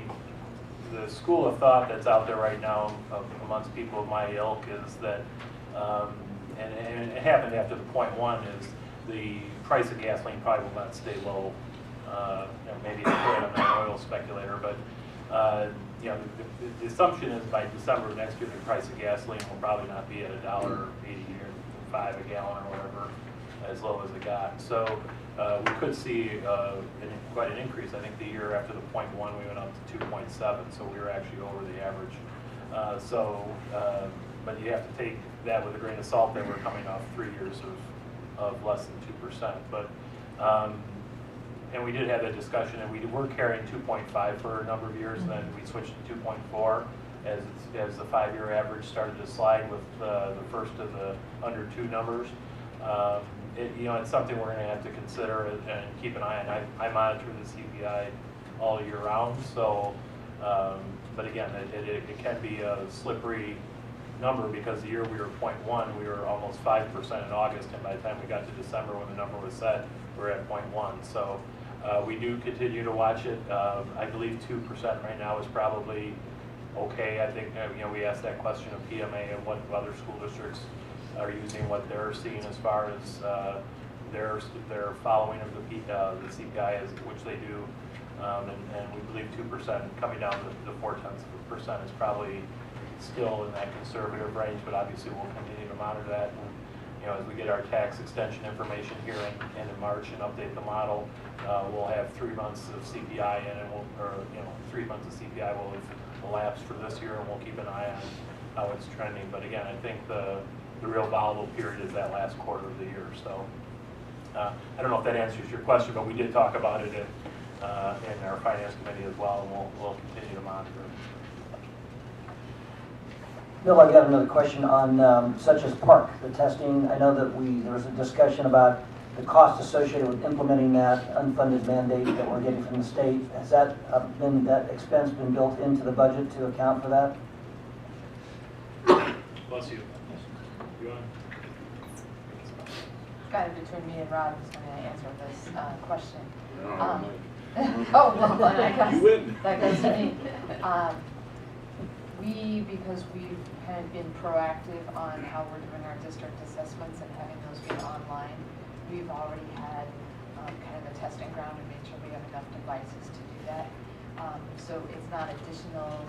school of thought that's out there right now amongst people of my ilk is that, and it happened after the .1, is the price of gasoline probably will not stay low. You know, maybe it could, I'm not an oil speculator, but you know, the assumption is by December of next year, the price of gasoline will probably not be at $1.80 or $5 a gallon or whatever, as low as it got. So we could see quite an increase. I think the year after the .1, we went up to 2.7, so we were actually over the average. But you have to take that with a grain of salt that we're coming off 3 years of less than 2%. But and we did have that discussion, and we were carrying 2.5 for a number of years, and then we switched to 2.4 as the 5-year average started to slide with the first of the under 2 numbers. You know, it's something we're going to have to consider and keep an eye on. I monitor the CPI all year round, so but again, it can be a slippery number because the year we were 0.1, we were almost 5% in August, and by the time we got to December when the number was set, we were at 0.1. So we do continue to watch it. I believe 2% right now is probably okay. I think you know, we asked that question of PMA and what other school districts are using, what they're seeing as far as their following of the CPI, which they do, and we believe 2% coming down to 0.4% is probably still in that conservative range, but obviously we'll continue to monitor that. And, you know, as we get our tax extension information here in March and update the model, we'll have 3 months of CPI in, and 3 months of CPI will have elapsed for this year, and we'll keep an eye on how it's trending. But again, I think the real volatile period is that last quarter of the year. So I don't know if that answers your question, but we did talk about it in our finance committee as well, and we'll continue to monitor it. Bill, I've got another question on such as PARC, the testing. I know that there was a discussion about the cost associated with implementing that unfunded mandate that we're getting from the state. Has that expense been built into the budget to account for that? Bless you. You want? Kind of between me and Rob who's going to answer this question. No, Oh, well, then I guess. You win. That goes to me. Because we've kind of been proactive on how we're doing our district assessments and having those be online, we've already had kind of a testing ground and made sure we have enough devices to do that. So it's not additional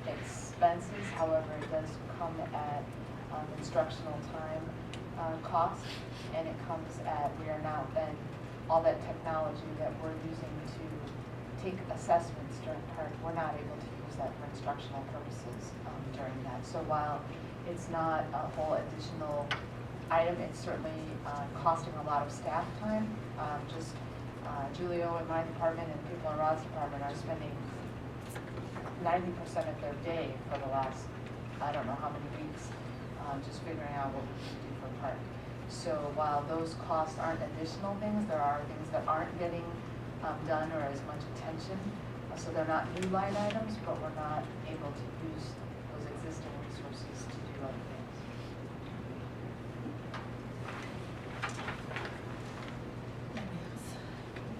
expenses, however, it does come at instructional time cost, and it comes at, we are now then, all that technology that we're using to take assessments during part, we're not able to use that for instructional purposes during that. So while it's not a whole additional item, it's certainly costing a lot of staff time. Julio in my department and people in Rod's department are spending 90% of their day for the last, I don't know how many weeks, just figuring out what we can do for part. So while those costs aren't additional things, there are things that aren't getting done or as much attention. So they're not new line items, but we're not able to use those existing resources to do other things.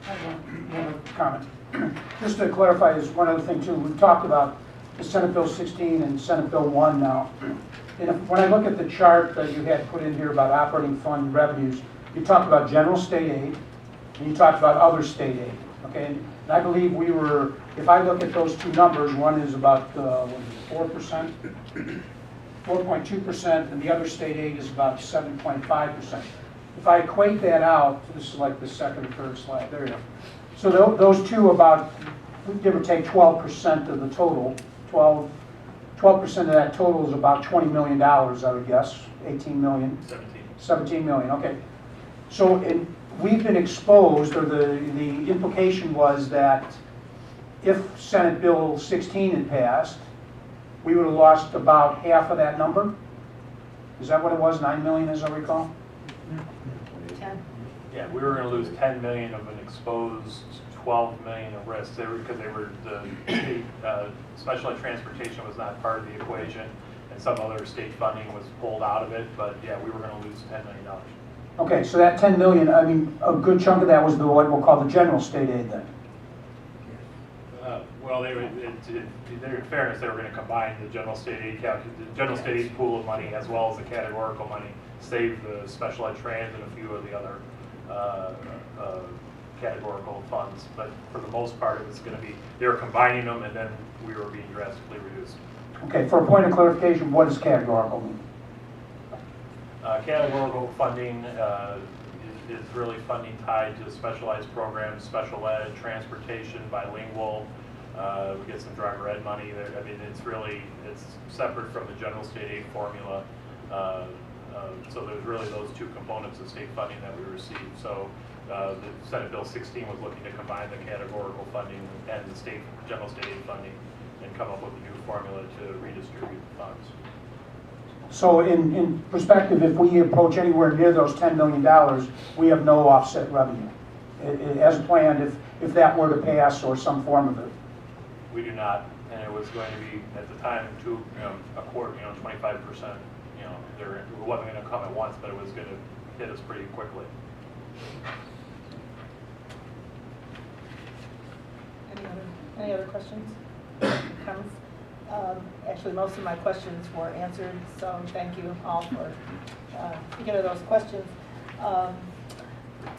I have one comment. Just to clarify, is one other thing too. We've talked about the Senate Bill 16 and Senate Bill 1 now. And when I look at the chart that you had put in here about operating fund revenues, you talked about general state aid, and you talked about other state aid. Okay, and I believe we were, if I look at those two numbers, one is about 4%, 4.2%, and the other state aid is about 7.5%. If I equate that out, this is like the second or third slide, there you go. So those two about, give or take 12% of the total, 12% of that total is about $20 million, I would guess, 18 million. 17 million, okay. So we've been exposed, or the implication was that if Senate Bill 16 had passed, we would have lost about half of that number. Is that what it was, 9 million as I recall? 10. Yeah, we were going to lose 10 million of an exposed 12 million of risk. Because the state special ed transportation was not part of the equation, and some other state funding was pulled out of it. But yeah, we were going to lose $10 million. Okay, so that 10 million, I mean, a good chunk of that was what we'll call the general state aid then. Well, in fairness, they were going to combine the general state aid pool of money as well as the categorical money, save the special ed trans and a few of the other categorical funds. But for the most part, it was going to be, they were combining them, and then we were being drastically reduced. Okay, for a point of clarification, what does categorical mean? Categorical funding is really funding tied to specialized programs, special ed, transportation, bilingual. We get some driver ed money there. I mean, it's separate from the general state aid formula. So there's really those two components of state funding that we receive. So the Senate Bill 16 was looking to combine the categorical funding and the general state aid funding and come up with a new formula to redistribute the funds. So in perspective, if we approach anywhere near those $10 million, we have no offset revenue. As planned, if that were to pass or some form of it. We do not, and it was going to be at the time a quarter, 25%. It wasn't going to come at once, but it was going to hit us pretty quickly. Any other questions? Comments? Actually, most of my questions were answered, so thank you all for thinking of those questions.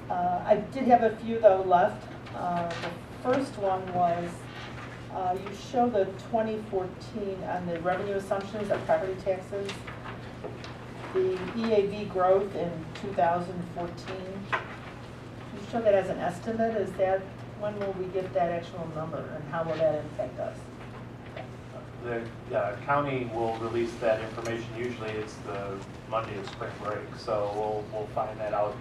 I did have a few, though, left. The first one was, you show the 2014 on the revenue assumptions of property taxes, the EAV growth in 2014. You show that as an estimate. Is that, when will we get that actual number, and how will that impact us? The county will release that information. Usually it's the Monday of spring break, so we'll find that out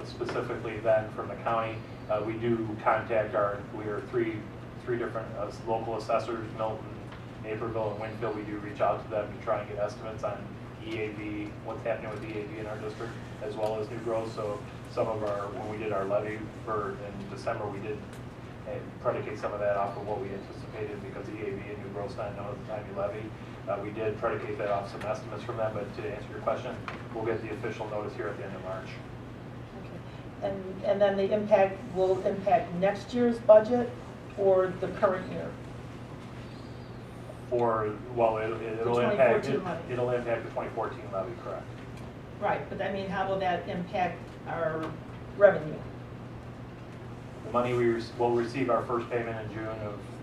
specifically then from the county. We do contact we are three different local assessors, Milton, Naperville, and Winfield. We do reach out to them to try and get estimates on EAV, what's happening with EAV in our district, as well as new growth. So some of when we did our levy in December, we did predicate some of that off of what we anticipated, because EAV and new growth not known at the time you levy. We did predicate that off some estimates from them, but to answer your question, we'll get the official notice here at the end of March. Okay. And then the impact will impact next year's budget or the current year? Well, it'll impact, 2014 levy. it'll impact the 2014 levy, correct? Right, but I mean, how will that impact our revenue? The money we'll receive our first payment in June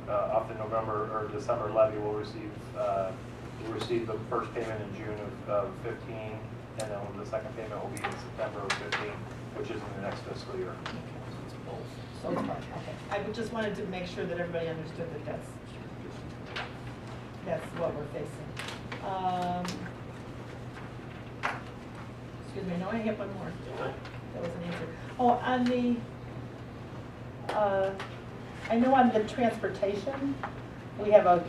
of the November or December levy. We'll receive the first payment in June of 15, and then the second payment will be in September of 15, which is in the next fiscal year. So it's fine, okay. I just wanted to make sure that everybody understood that that's what we're facing. Excuse me, no, I have one more. That was an answer. Oh, on the, I know on the transportation, we have a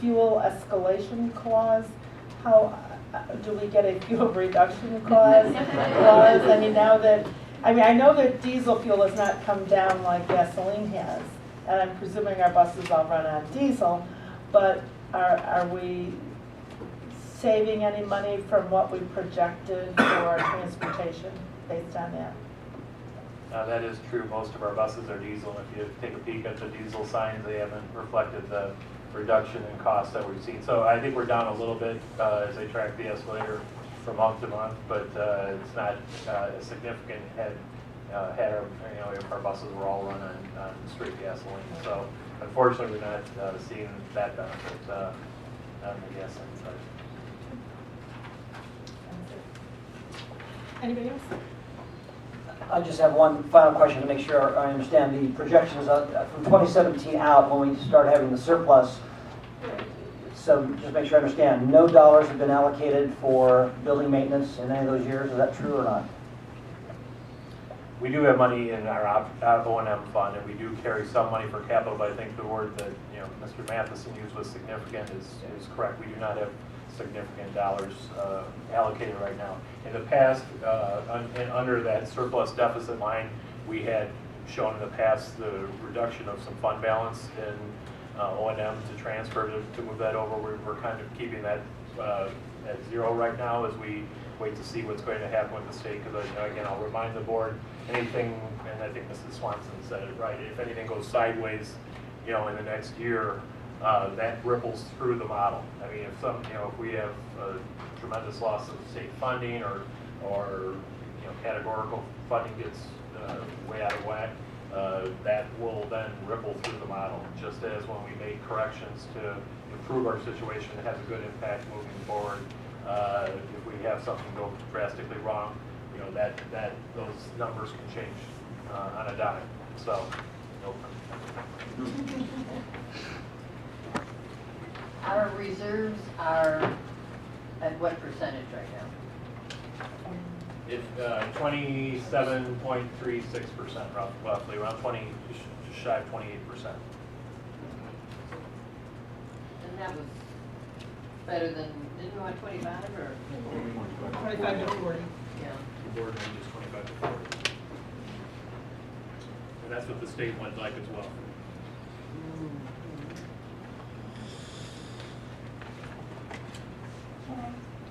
fuel escalation clause. How, do we get a fuel reduction clause? I mean, now that, I know that diesel fuel has not come down like gasoline has, and I'm presuming our buses all run on diesel, but are we saving any money from what we projected for our transportation based on that? That is true. Most of our buses are diesel. If you take a peek at the diesel signs, they haven't reflected the reduction in costs that we've seen. So I think we're down a little bit as they track the escalator from month to month, but it's not a significant head if our buses were all run on straight gasoline. So unfortunately, we're not seeing that benefit on the gasoline side. Anybody else? I just have one final question to make sure I understand the projections from 2017 out when we start having the surplus. So just make sure I understand, no dollars have been allocated for building maintenance in any of those years. Is that true or not? We do have money in our O&M fund, and we do carry some money for capital, but I think the word that Mr. Matheson used was significant is correct. We do not have significant dollars allocated right now. In the past, and under that surplus deficit line, we had shown in the past the reduction of some fund balance in O&M to transfer to move that over. We're kind of keeping that at zero right now as we wait to see what's going to happen with the state. Because again, I'll remind the board, anything, and I think Mrs. Swanson said it right, if anything goes sideways, in the next year, that ripples through the model. I mean, if we have a tremendous loss of state funding or categorical funding gets way out of whack, that will then ripple through the model. Just as when we make corrections to improve our situation, it has a good impact moving forward. If we have something go drastically wrong, those numbers can change on a dime. So. Our reserves are at what percentage right now? It's 27.36% roughly, around 20, just shy of 28%. And that was better than, didn't we want 25 or? 25 to 40. Yeah. The board range is 25 to 40. And that's what the state went like as well.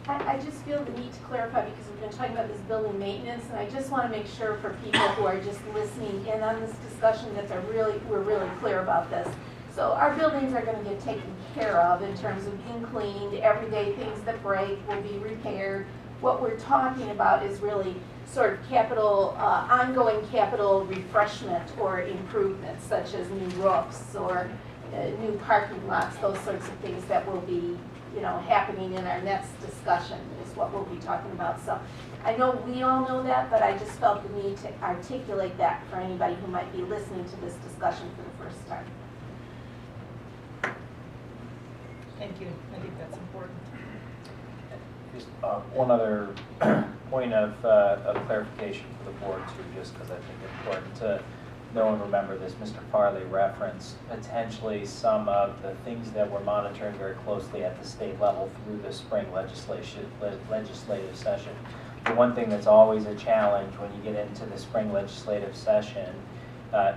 I just feel the need to clarify because we've been talking about this building maintenance, and I just want to make sure for people who are just listening in on this discussion that we're really clear about this. So our buildings are going to get taken care of in terms of being cleaned, everyday things that break will be repaired. What we're talking about is really sort of capital, ongoing capital refreshment or improvements, such as new roofs or new parking lots, those sorts of things that will be happening in our next discussion is what we'll be talking about. So I know we all know that, but I just felt the need to articulate that for anybody who might be listening to this discussion for the first time. Thank you. I think that's important. Just one other point of clarification for the board too, just because I think it's important to know and remember this. Mr. Farley referenced potentially some of the things that we're monitoring very closely at the state level through the spring legislative session. The one thing that's always a challenge when you get into the spring legislative session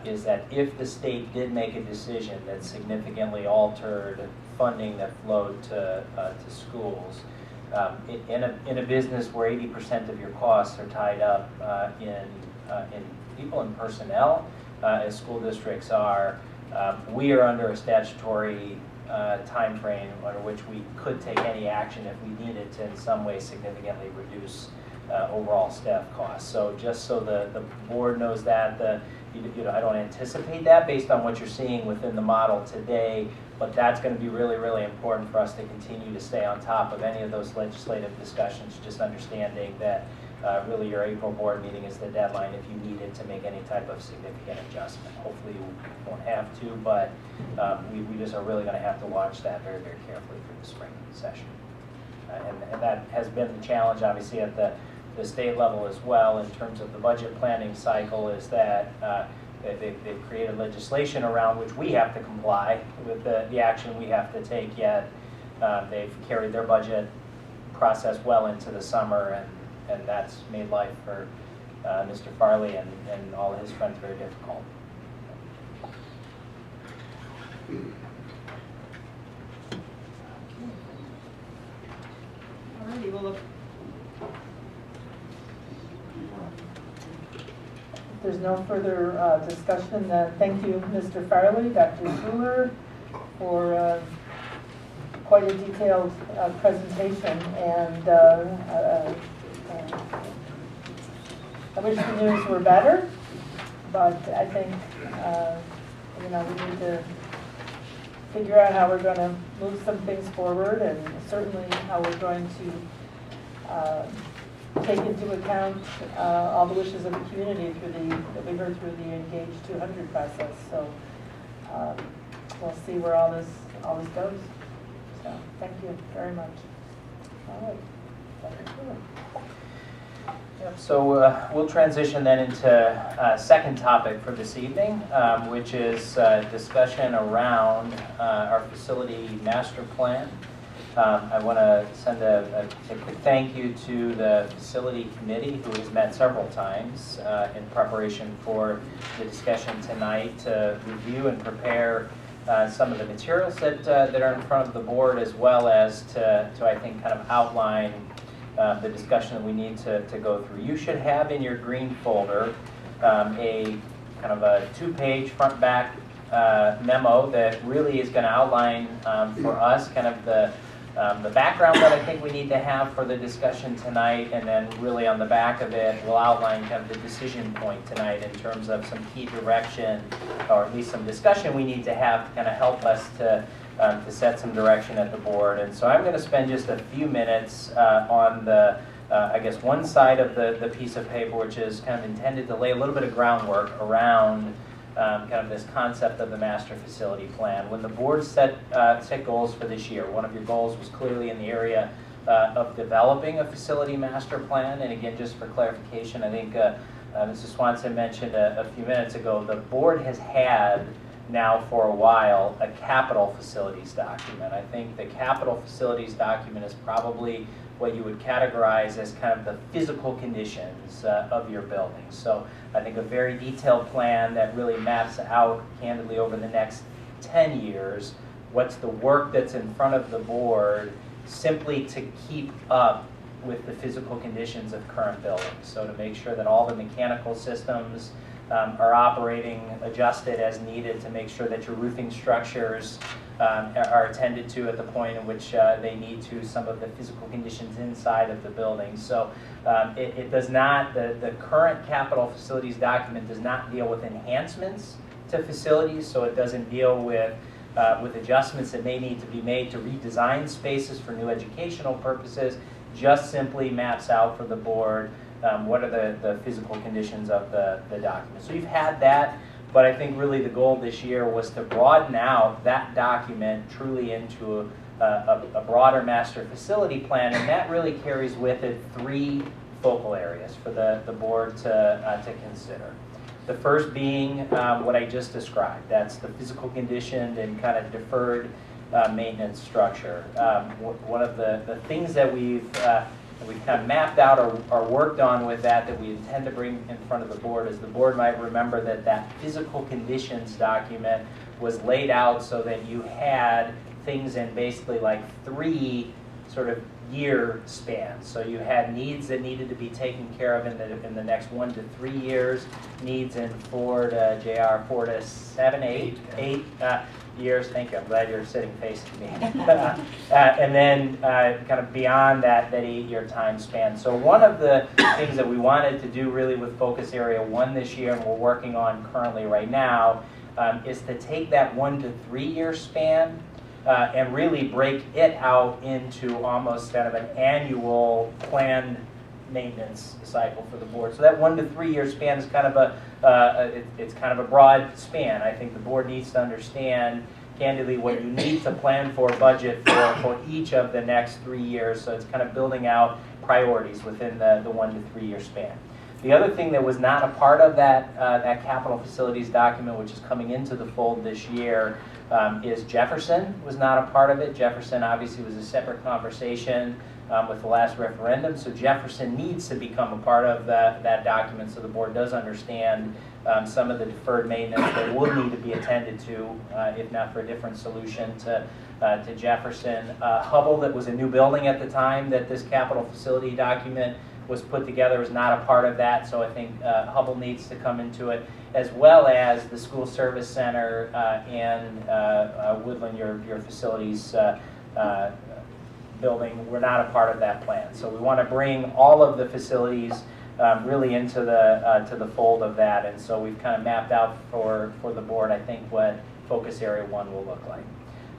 is that if the state did make a decision that significantly altered funding that flowed to schools, in a business where 80% of your costs are tied up in people and personnel, as school districts are, we are under a statutory time frame under which we could take any action if we needed to in some way significantly reduce overall staff costs. So just so the board knows that, I don't anticipate that based on what you're seeing within the model today, but that's going to be really, really important for us to continue to stay on top of any of those legislative discussions, just understanding that really your April board meeting is the deadline if you needed to make any type of significant adjustment. Hopefully you won't have to, but we just are really going to have to watch that very, very carefully through the spring session. And that has been the challenge, obviously, at the state level as well in terms of the budget planning cycle, is that they've created legislation around which we have to comply with the action we have to take, yet they've carried their budget process well into the summer, and that's made life for Mr. Farley and all his friends very difficult. Alrighty, well, look. If there's no further discussion, thank you, Mr. Farley, Dr. Schuler, for quite a detailed presentation, and I wish the news were better, but I think we need to figure out how we're going to move some things forward, and certainly how we're going to take into account all the wishes of the community that we heard through the Engage 200 process. So we'll see where all this goes. So thank you very much. All right. Dr. Schuler. Yep, so we'll transition then into second topic for this evening, which is discussion around our facility master plan. I want to send a quick thank you to the facility committee, who has met several times in preparation for the discussion tonight, to review and prepare some of the materials that are in front of the board, as well as to I think kind of outline the discussion that we need to go through. You should have in your green folder a kind of a 2-page front back memo that really is going to outline for us kind of the background that I think we need to have for the discussion tonight, and then really on the back of it we'll outline kind of the decision point tonight in terms of some key direction, or at least some discussion we need to have to kind of help us to set some direction at the board. And so I'm going to spend just a few minutes on the, I guess, one side of the piece of paper, which is kind of intended to lay a little bit of groundwork around kind of this concept of the master facility plan. When the board set goals for this year, one of your goals was clearly in the area of developing a facility master plan. And again, just for clarification, I think Mrs. Swanson mentioned a few minutes ago, the board has had now for a while a capital facilities document. I think the capital facilities document is probably what you would categorize as kind of the physical conditions of your building. So I think a very detailed plan that really maps out candidly over the next 10 years what's the work that's in front of the board simply to keep up with the physical conditions of current buildings. So to make sure that all the mechanical systems are operating, adjusted as needed, to make sure that your roofing structures are attended to at the point in which they need to, some of the physical conditions inside of the building. So it does not, the current capital facilities document does not deal with enhancements to facilities, so it doesn't deal with adjustments that may need to be made to redesign spaces for new educational purposes, just simply maps out for the board what are the physical conditions of the document. So you've had that, but I think really the goal this year was to broaden out that document truly into a broader master facility plan, and that really carries with it 3 focal areas for the board to consider. The first being what I just described. That's the physical condition and kind of deferred maintenance structure. One of the things that we've And we've kind of mapped out or worked on with that we intend to bring in front of the board. As the board might remember, that physical conditions document was laid out so that you had things in basically like 3 sort of year spans. So you had needs that needed to be taken care of in the next 1 to 3 years, needs in 4 to 7, 8 years. Thank you. I'm glad you're sitting facing me. And then kind of beyond that 8-year time span. So one of the things that we wanted to do really with Focus Area 1 this year, and we're working on currently right now, is to take that 1 to 3 year span and really break it out into almost kind of an annual planned maintenance cycle for the board. So that 1 to 3 year span is kind of it's kind of a broad span. I think the board needs to understand candidly what you need to plan for budget for each of the next 3 years. So it's kind of building out priorities within the 1 to 3 year span. The other thing that was not a part of that capital facilities document, which is coming into the fold this year, is Jefferson was not a part of it. Jefferson obviously was a separate conversation with the last referendum, so Jefferson needs to become a part of that document so the board does understand some of the deferred maintenance that will need to be attended to, if not for a different solution to Jefferson. Hubble, that was a new building at the time that this capital facility document was put together, is not a part of that, so I think Hubble needs to come into it, as well as the school service center and Woodland, your facilities building, were not a part of that plan. So we want to bring all of the facilities really into the fold of that, and so we've kind of mapped out for the board, I think, what Focus Area 1 will look like.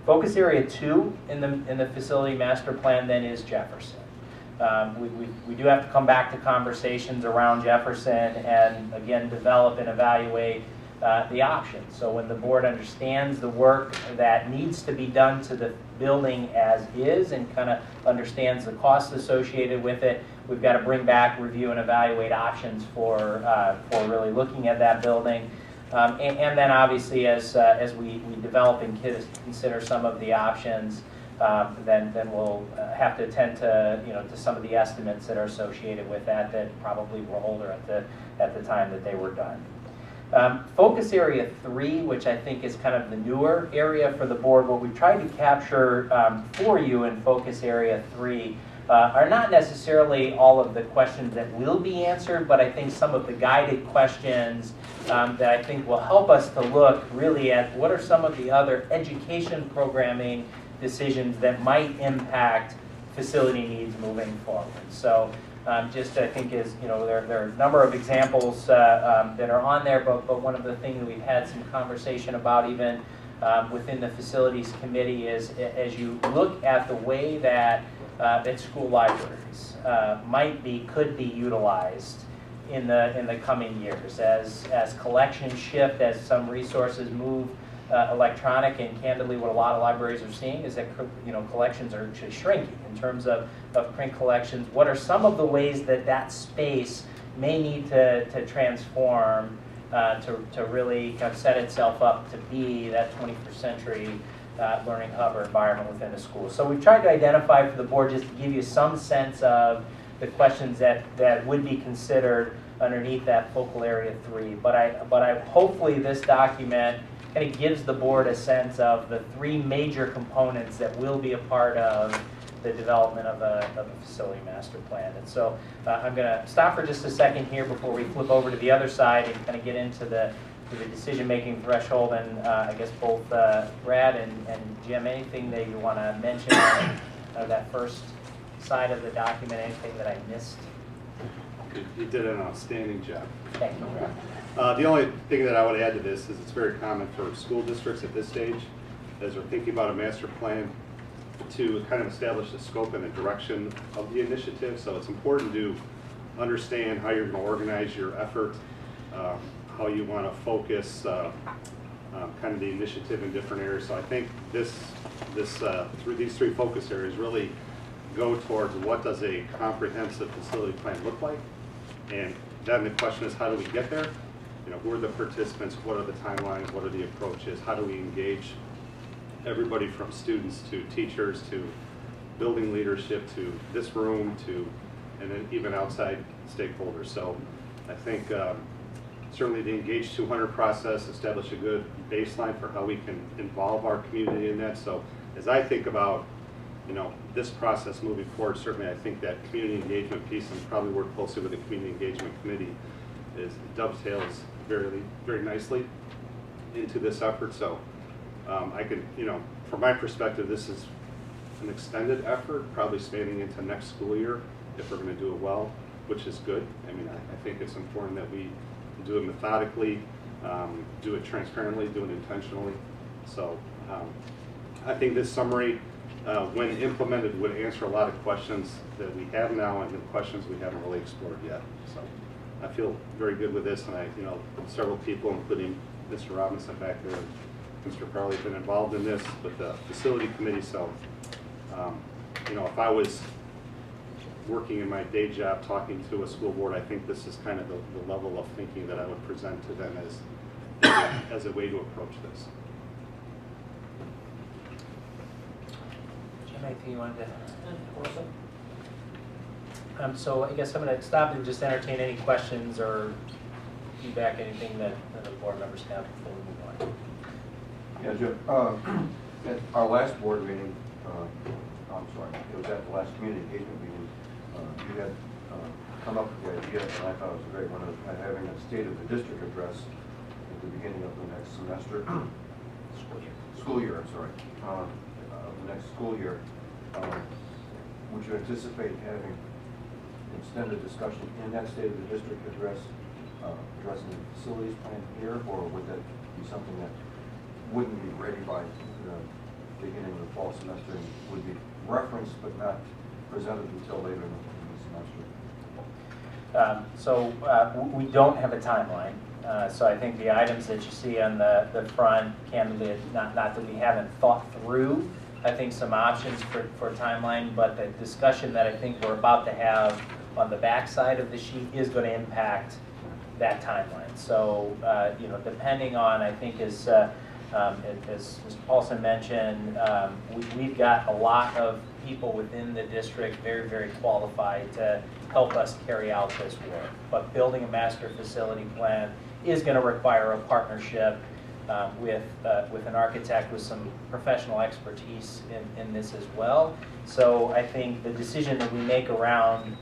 Focus Area 2 in the facility master plan then is Jefferson. We do have to come back to conversations around Jefferson and again develop and evaluate the options. So when the board understands the work that needs to be done to the building as is and kind of understands the costs associated with it, we've got to bring back, review, and evaluate options for really looking at that building. And then obviously as we develop and consider some of the options, then we'll have to attend to to some of the estimates that are associated with that probably were older at the time that they were done. Focus Area 3, which I think is kind of the newer area for the board, what we tried to capture for you in Focus Area 3 are not necessarily all of the questions that will be answered, but I think some of the guided questions that I think will help us to look really at what are some of the other education programming decisions that might impact facility needs moving forward. So just I think is, there are a number of examples that are on there, but one of the things that we've had some conversation about even within the facilities committee is as you look at the way that school libraries could be utilized in the coming years as collections shift, as some resources move electronic, and candidly what a lot of libraries are seeing is that collections are actually shrinking in terms of print collections. What are some of the ways that space may need to transform to really kind of set itself up to be that 21st century learning hub or environment within a school? So we've tried to identify for the board just to give you some sense of the questions that would be considered underneath that focal area 3. But I hopefully this document kind of gives the board a sense of the 3 major components that will be a part of the development of a facility master plan. And so I'm going to stop for just a second here before we flip over to the other side and kind of get into the decision-making threshold. And I guess both Brad and Jim, anything that you want to mention on that first side of the document, anything that I missed? You did an outstanding job. Thank you. The only thing that I would add to this is it's very common for school districts at this stage, as they're thinking about a master plan, to kind of establish the scope and the direction of the initiative. So it's important to understand how you're going to organize your effort, how you want to focus kind of the initiative in different areas. So I think these 3 focus areas really go towards what does a comprehensive facility plan look like, and then the question is how do we get there? Who are the participants? What are the timelines? What are the approaches? How do we engage everybody from students to teachers to building leadership to this room to and then even outside stakeholders. So I think certainly the Engage 200 process established a good baseline for how we can involve our community in that. So as I think about this process moving forward, certainly I think that community engagement piece, and probably work closely with the Community Engagement Committee, dovetails very nicely into this effort. So I could, from my perspective, this is an extended effort, probably spanning into next school year if we're going to do it well, which is good. I mean, I think it's important that we do it methodically, do it transparently, do it intentionally. So I think this summary, when implemented, would answer a lot of questions that we have now and the questions we haven't really explored yet. So I feel very good with this, and several people, including Mr. Robinson back there and Mr. Farley, have been involved in this with the facility committee. So if I was working in my day job talking to a school board, I think this is kind of the level of thinking that I would present to them as a way to approach this. Jim, anything you wanted to? So I guess I'm going to stop and just entertain any questions or feedback, anything that the board members have before we move on. Yeah, Jim, at our last board meeting, I'm sorry, it was at the last community engagement meeting, you had come up with the idea, and I thought it was a great one, of having a state of the district address at the beginning of the next semester. School year, I'm sorry. The next school year. Would you anticipate having extended discussion in that state of the district address, addressing the facilities plan here, or would that be something that wouldn't be ready by the beginning of the fall semester and would be referenced but not presented until later in the semester? We don't have a timeline. So I think the items that you see on the front, candidly, not that we haven't thought through, I think, some options for timeline, but the discussion that I think we're about to have on the back side of the sheet is going to impact that timeline. So, depending on, I think, as Mr. Paulson mentioned, we've got a lot of people within the district very, very qualified to help us carry out this work. But building a master facility plan is going to require a partnership with an architect with some professional expertise in this as well. So I think the decision that we make around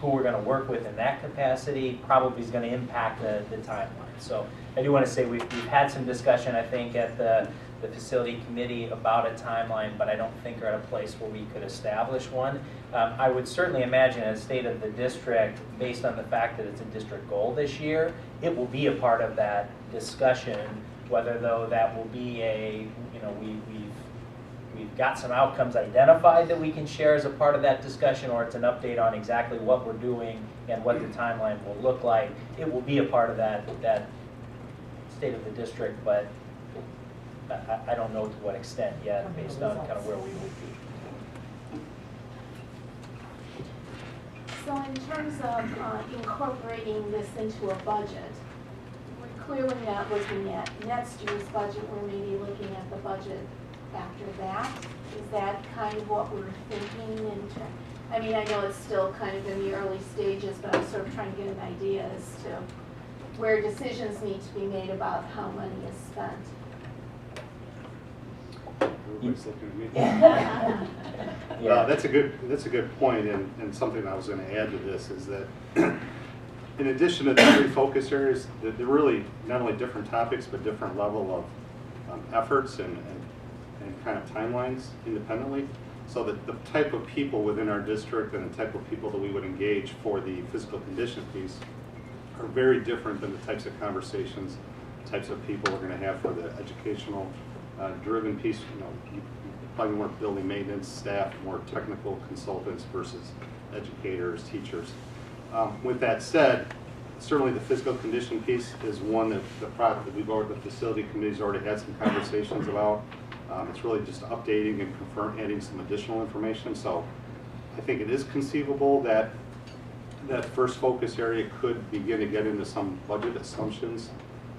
who we're going to work with in that capacity probably is going to impact the timeline. So I do want to say we've had some discussion, I think, at the facility committee about a timeline, but I don't think we're at a place where we could establish one. I would certainly imagine a state of the district, based on the fact that it's a district goal this year, it will be a part of that discussion, whether though that will be we've got some outcomes identified that we can share as a part of that discussion, or it's an update on exactly what we're doing and what the timeline will look like. It will be a part of that state of the district, but I don't know to what extent yet, based on kind of where we will be. So in terms of incorporating this into a budget, we're clearly not looking at next year's budget, we're maybe looking at the budget after that. Is that kind of what we're thinking? I mean, I know it's still kind of in the early stages, but I'm sort of trying to get an idea as to where decisions need to be made about how money is spent. Everybody's looking at me. Yeah. That's a good point, and something I was going to add to this is that in addition to the three focus areas, they're really not only different topics but different level of efforts and kind of timelines independently. So that the type of people within our district and the type of people that we would engage for the physical condition piece are very different than the types of conversations, types of people we're going to have for the educational driven piece. You probably more building maintenance staff, more technical consultants versus educators, teachers. With that said, certainly the physical condition piece is one that the facility committee's already had some conversations about. It's really just updating and adding some additional information. So I think it is conceivable that that first focus area could begin to get into some budget assumptions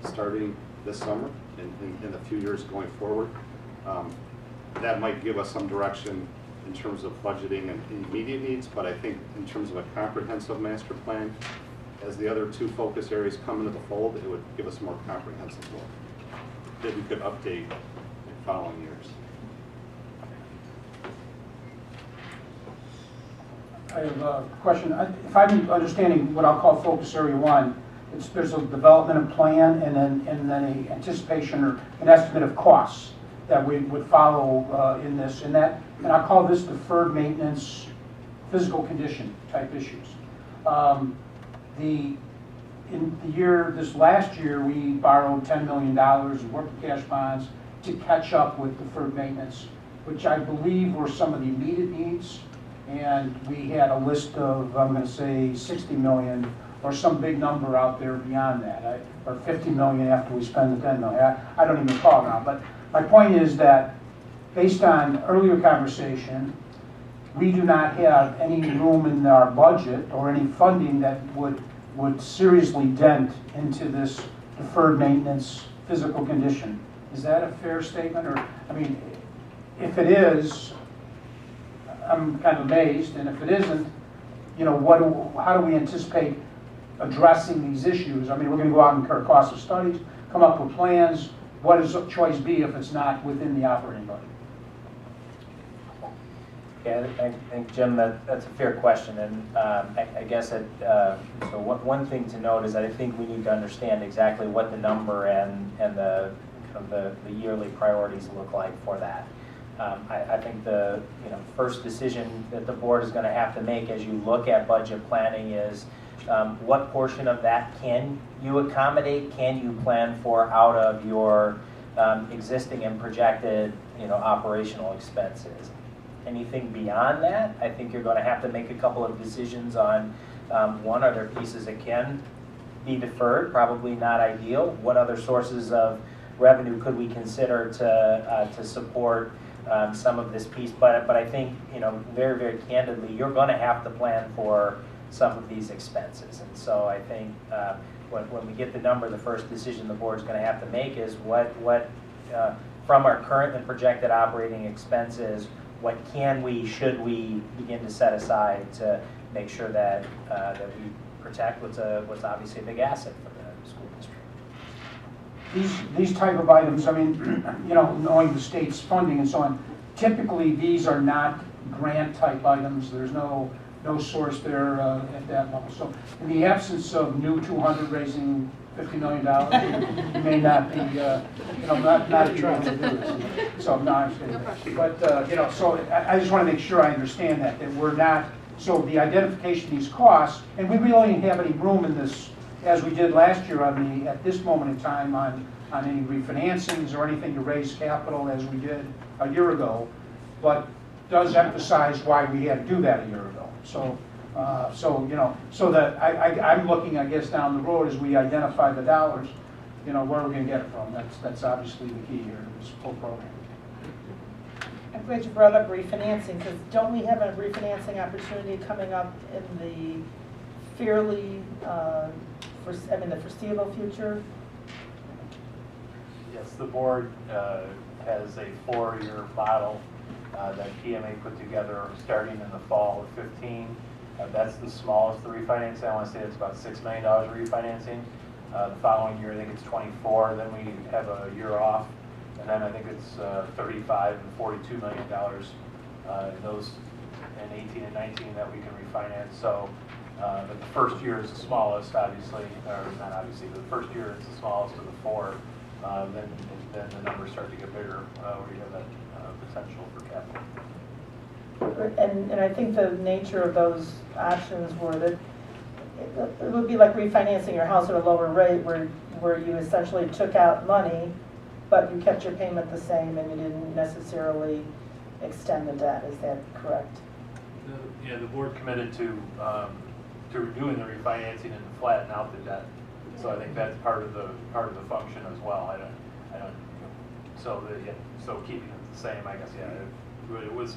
starting this summer and in a few years going forward. That might give us some direction in terms of budgeting and immediate needs, but I think in terms of a comprehensive master plan, as the other two focus areas come into the fold, it would give us a more comprehensive look that we could update in following years. I have a question. If I'm understanding what I'll call focus area 1, there's a development and plan, and then a anticipation or an estimate of costs that we would follow in this, and I'll call this deferred maintenance, physical condition type issues. This last year, we borrowed $10 million in working cash bonds to catch up with deferred maintenance, which I believe were some of the immediate needs. And we had a list of, I'm going to say, 60 million or some big number out there beyond that, or 50 million after we spend the 10 million. I don't even recall now, but my point is that based on earlier conversation, we do not have any room in our budget or any funding that would seriously dent into this deferred maintenance physical condition. Is that a fair statement? Or, I mean, if it is, I'm kind of amazed, and if it isn't, you know, how do we anticipate addressing these issues? I mean, we're going to go out and incur costs of studies, come up with plans. What does choice be if it's not within the operating budget? Yeah, I think, Jim, that's a fair question, and I guess so one thing to note is that I think we need to understand exactly what the number and the kind of the yearly priorities look like for that. I think the first decision that the board is going to have to make as you look at budget planning is what portion of that can you accommodate, can you plan for out of your existing and projected operational expenses. Anything beyond that, I think you're going to have to make a couple of decisions on one, are there pieces that can be deferred, probably not ideal. What other sources of revenue could we consider to support some of this piece? But I think very, very candidly, you're going to have to plan for some of these expenses. And so I think when we get the number, the first decision the board's going to have to make is what from our current and projected operating expenses, what should we begin to set aside to make sure that we protect what's obviously a big asset for the school district. These type of items, I mean, knowing the state's funding and so on, typically these are not grant type items. There's no source there at that level. So in the absence of new 200 raising $50 million, you may not be, not be able to do this. So no, I'm saying, but so I just want to make sure I understand that we're not. So the identification of these costs, and we really don't have any room in this, as we did last year at this moment in time on any refinancings or anything to raise capital as we did a year ago, but does emphasize why we had to do that a year ago. So so that I'm looking, I guess, down the road as we identify the dollars, where are we going to get it from? That's obviously the key here to this whole program. I'm glad you brought up refinancing, because don't we have a refinancing opportunity coming up in the fairly, the foreseeable future? Yes, the board has a 4-year model that PMA put together starting in the fall of 15. That's the smallest, the refinancing. I want to say it's about $6 million refinancing. The following year, I think it's 24. Then we have a year off. And then I think it's $35 and $42 million those in 18 and 19 that we can refinance. So but the first year is the smallest, obviously, or not obviously, but the first year is the smallest of the 4. Then the numbers start to get bigger where you have that potential for capital. And I think the nature of those options were that it would be like refinancing your house at a lower rate where you essentially took out money, but you kept your payment the same and you didn't necessarily extend the debt. Is that correct? Yeah, the board committed to doing the refinancing and flatten out the debt. So I think that's part of the function as well. So keeping it the same, I guess. Yeah,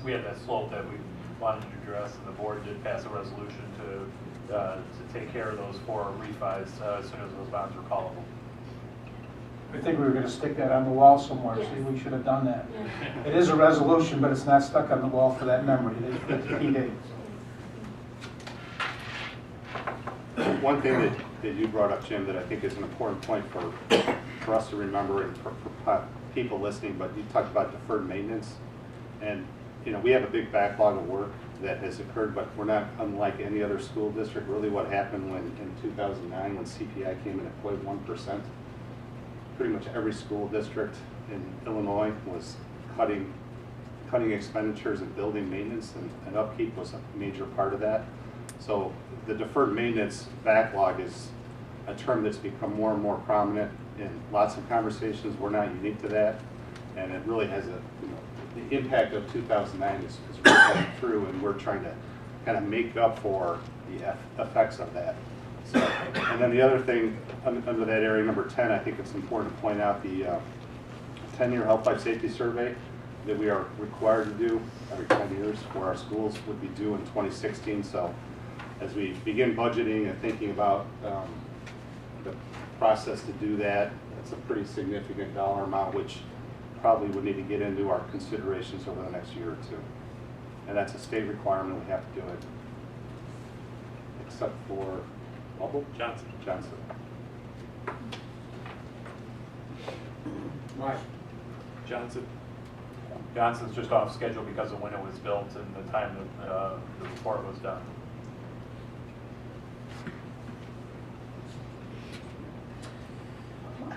we had that slope that we wanted to address, and the board did pass a resolution to take care of those 4 refis as soon as those bonds were callable. I think we were gonna stick that on the wall somewhere, Yes. see, we should have done that. Yeah. It is a resolution, but it's not stuck on the wall for that memory, the key date. One thing that you brought up, Jim, that I think is an important point for us to remember and for people listening, but you talked about deferred maintenance. And, you know, we have a big backlog of work that has occurred, but we're not unlike any other school district. Really what happened when, in 2009, when CPI came in at 0.1%, pretty much every school district in Illinois was cutting expenditures in building maintenance, and upkeep was a major part of that. So the deferred maintenance backlog is a term that's become more and more prominent in lots of conversations. We're not unique to that, and it really has the impact of 2009 is really coming through, and we're trying to kind of make up for the effects of that. So, and then the other thing under that area, number 10, I think it's important to point out the 10-year health life safety survey that we are required to do every 10 years for our schools would be due in 2016. So as we begin budgeting and thinking about the process to do that, it's a pretty significant dollar amount, which probably would need to get into our considerations over the next year or two. And that's a state requirement, we have to do it. Except for Bubble? Johnson. Johnson. Why? Johnson. Johnson's just off schedule because of when it was built and the time that the report was done.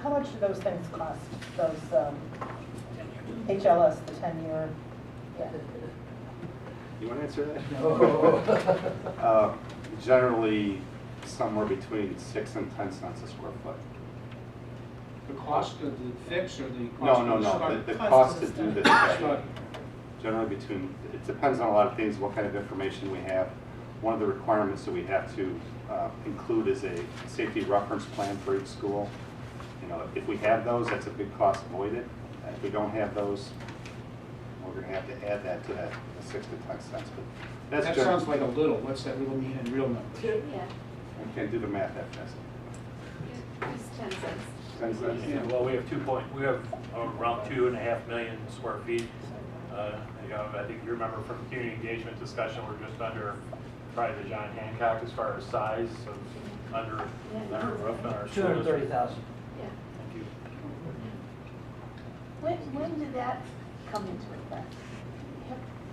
How much do those things cost, those HLS, the 10-year? Yeah. You want to answer that? Generally, somewhere between 6 and 10 cents a square foot. The cost of the fix or the No, cost no, of the no, study? the cost to do the study. Study. Generally between, it depends on a lot of things, what kind of information we have. One of the requirements that we have to include is a safety reference plan for each school. You know, if we have those, that's a big cost avoided. If we don't have those, we're going to have to add that to that 6 to 10 cents. But that's That sounds like a little. What's that little mean in real numbers? Yeah, I can't do the math that fast. it's 10 cents. 10 cents? Yeah, well, we have we have around 2.5 million square feet. You know, I think you remember from the community engagement discussion, we're just under probably the John Hancock as far as size of under roof on our school district. 230,000. Yeah. Thank you. When did that come into effect?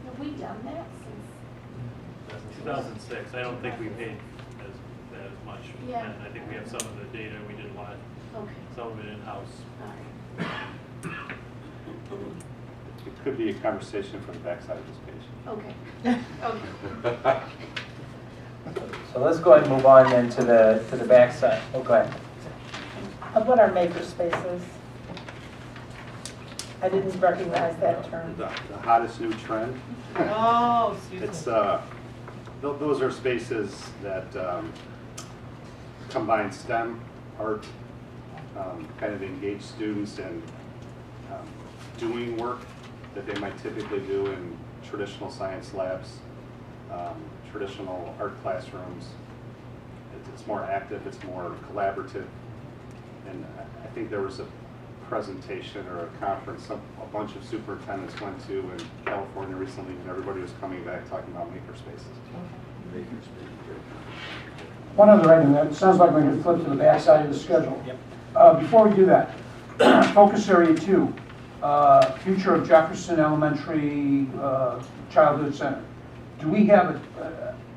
Have we done that since? 2006. I don't think we paid as much. Yeah. And I think we have some of the data. We did a lot, Okay, some of it in-house. all right. It could be a conversation for the backside of this page. Okay, okay. So let's go ahead and move on then to the back side. Oh, go ahead. How about our maker spaces? I didn't recognize that term. The hottest new trend. Oh, excuse me. It's those are spaces that combine STEM, art, kind of engage students in doing work that they might typically do in traditional science labs, traditional art classrooms. It's more active, it's more collaborative. And I think there was a presentation or a conference a bunch of superintendents went to in California recently, and everybody was coming back talking about makerspaces. One other item, it sounds like we're going to flip to the back side of the schedule. Yep. Before we do that, focus area 2, future of Jefferson Elementary Childhood Center. Do we have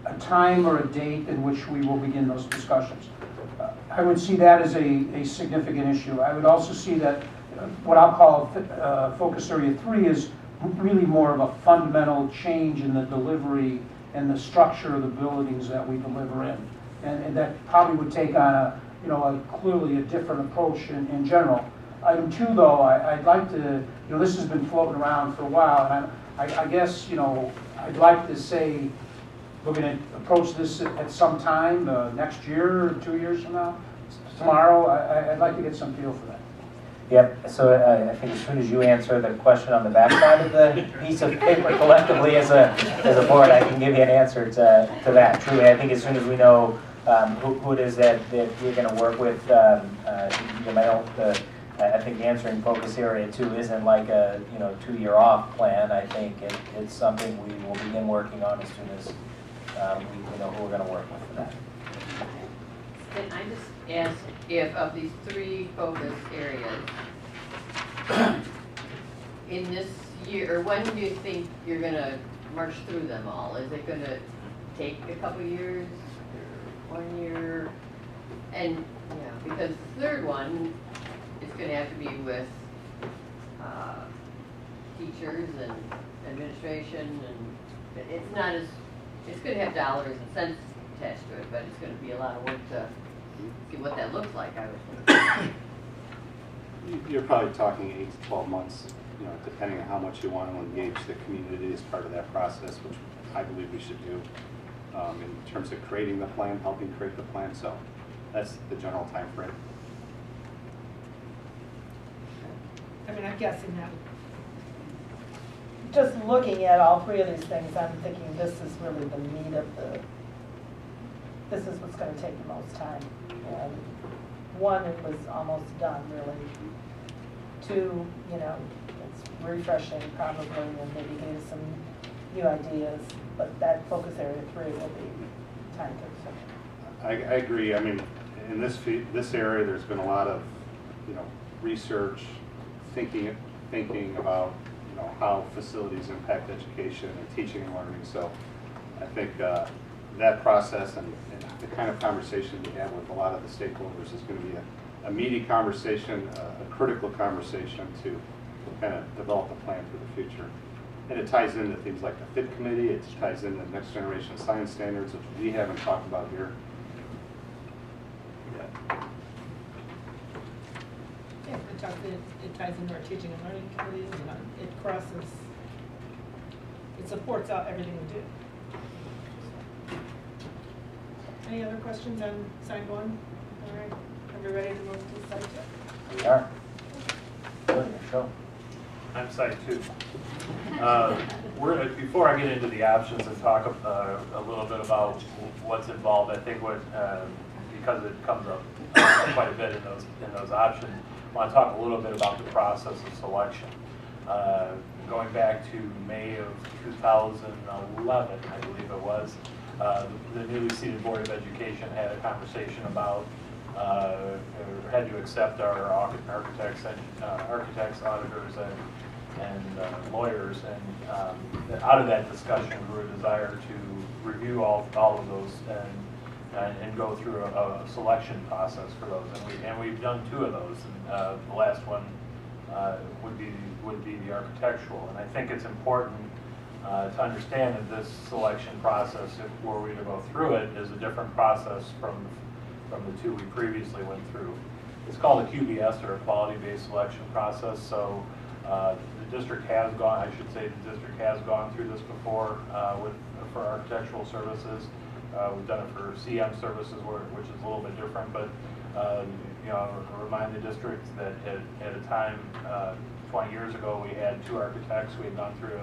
a time or a date in which we will begin those discussions? I would see that as a significant issue. I would also see that what I'll call focus area 3 is really more of a fundamental change in the delivery and the structure of the buildings that we deliver in. And that probably would take on a clearly a different approach in general. Item 2, though, I'd like to, this has been floating around for a while, and I guess, I'd like to say we're going to approach this at some time, next year, or 2 years from now, tomorrow. I'd like to get some feel for that. Yep, so I think as soon as you answer the question on the back side of the piece of paper collectively as a board, I can give you an answer to that. Truly, I think as soon as we know who it is that we're going to work with, I think answering focus area 2 isn't like a 2-year off plan. I think it's something we will begin working on as soon as we know who we're going to work with for that. Can I just ask if of these 3 focus areas, in this year, or when do you think you're gonna march through them all? Is it gonna take a couple years, or 1 year? And, because the 3rd one is gonna have to be with, teachers and administration, and it's not as, it's gonna have dollars and cents attached to it, but it's gonna be a lot of work to see what that looks like, I would think. You're probably talking 8 to 12 months, depending on how much you want to engage the community as part of that process, which I believe we should do in terms of creating the plan, helping create the plan. So that's the general time frame. I mean, I'm guessing that. Just looking at all 3 of these things, I'm thinking this is really the meat of this is what's going to take the most time. And 1, it was almost done, really. 2, it's refreshing probably, and maybe give us some new ideas. But that focus area 3 will be time consuming. I agree. I mean, in this area, there's been a lot of, research, thinking about, how facilities impact education and teaching and learning. So I think that process and the kind of conversation we have with a lot of the stakeholders is going to be a meaty conversation, a critical conversation to kind of develop a plan for the future. And it ties into things like the FIT committee, it ties into next generation science standards, which we haven't talked about here. Yeah, it ties into our teaching and learning committees, and it crosses, it supports out everything we do. Any other questions on side 1? All right, are we ready to move to side 2? We are. Good, show. I'm side 2. Before I get into the options and talk a little bit about what's involved, I think because it comes up quite a bit in those options, I want to talk a little bit about the process of selection. Going back to May of 2011, I believe it was, the newly seated Board of Education had a conversation about had to accept our architects, auditors, and lawyers, and out of that discussion grew a desire to review all of those and go through a selection process for those, and we've done 2 of those, and the last one would be the architectural, and I think it's important to understand that this selection process, if were we to go through it, is a different process from the 2 we previously went through. It's called a QBS, or a quality-based selection process. So the district has gone, I should say, the district has gone through this before for architectural services. We've done it for CM services, which is a little bit different. But remind the district that at a time 20 years ago, we had 2 architects. We had gone through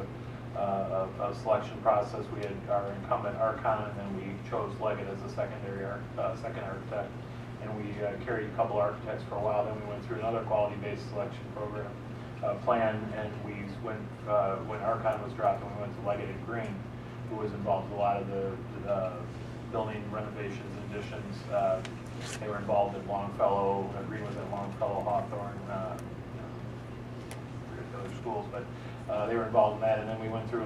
a selection process. We had our incumbent Archon, and then we chose Leggett as a second architect. And we carried a couple architects for a while. Then we went through another quality-based selection program plan, and we went when Archon was dropped, and we went to Leggett and Green, who was involved in a lot of the building renovations and additions. They were involved in Longfellow. Green was at Longfellow, Hawthorne, other schools, but they were involved in that. And then we went through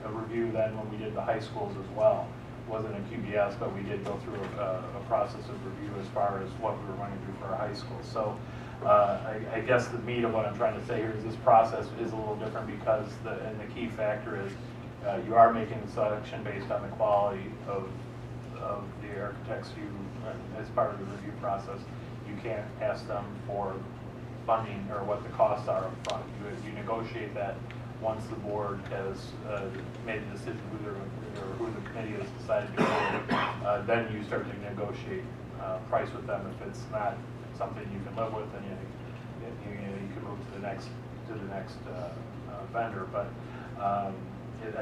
a review then when we did the high schools as well. It wasn't a QBS, but we did go through a process of review as far as what we were going to do for our high schools. So I guess the meat of what I'm trying to say here is this process is a little different because the key factor is you are making the selection based on the quality of the architects as part of the review process. You can't ask them for funding or what the costs are up front. You negotiate that once the board has made a decision who the committee has decided to go with. Then you start to negotiate price with them. If it's not something you can live with, then you can move to the next vendor. But I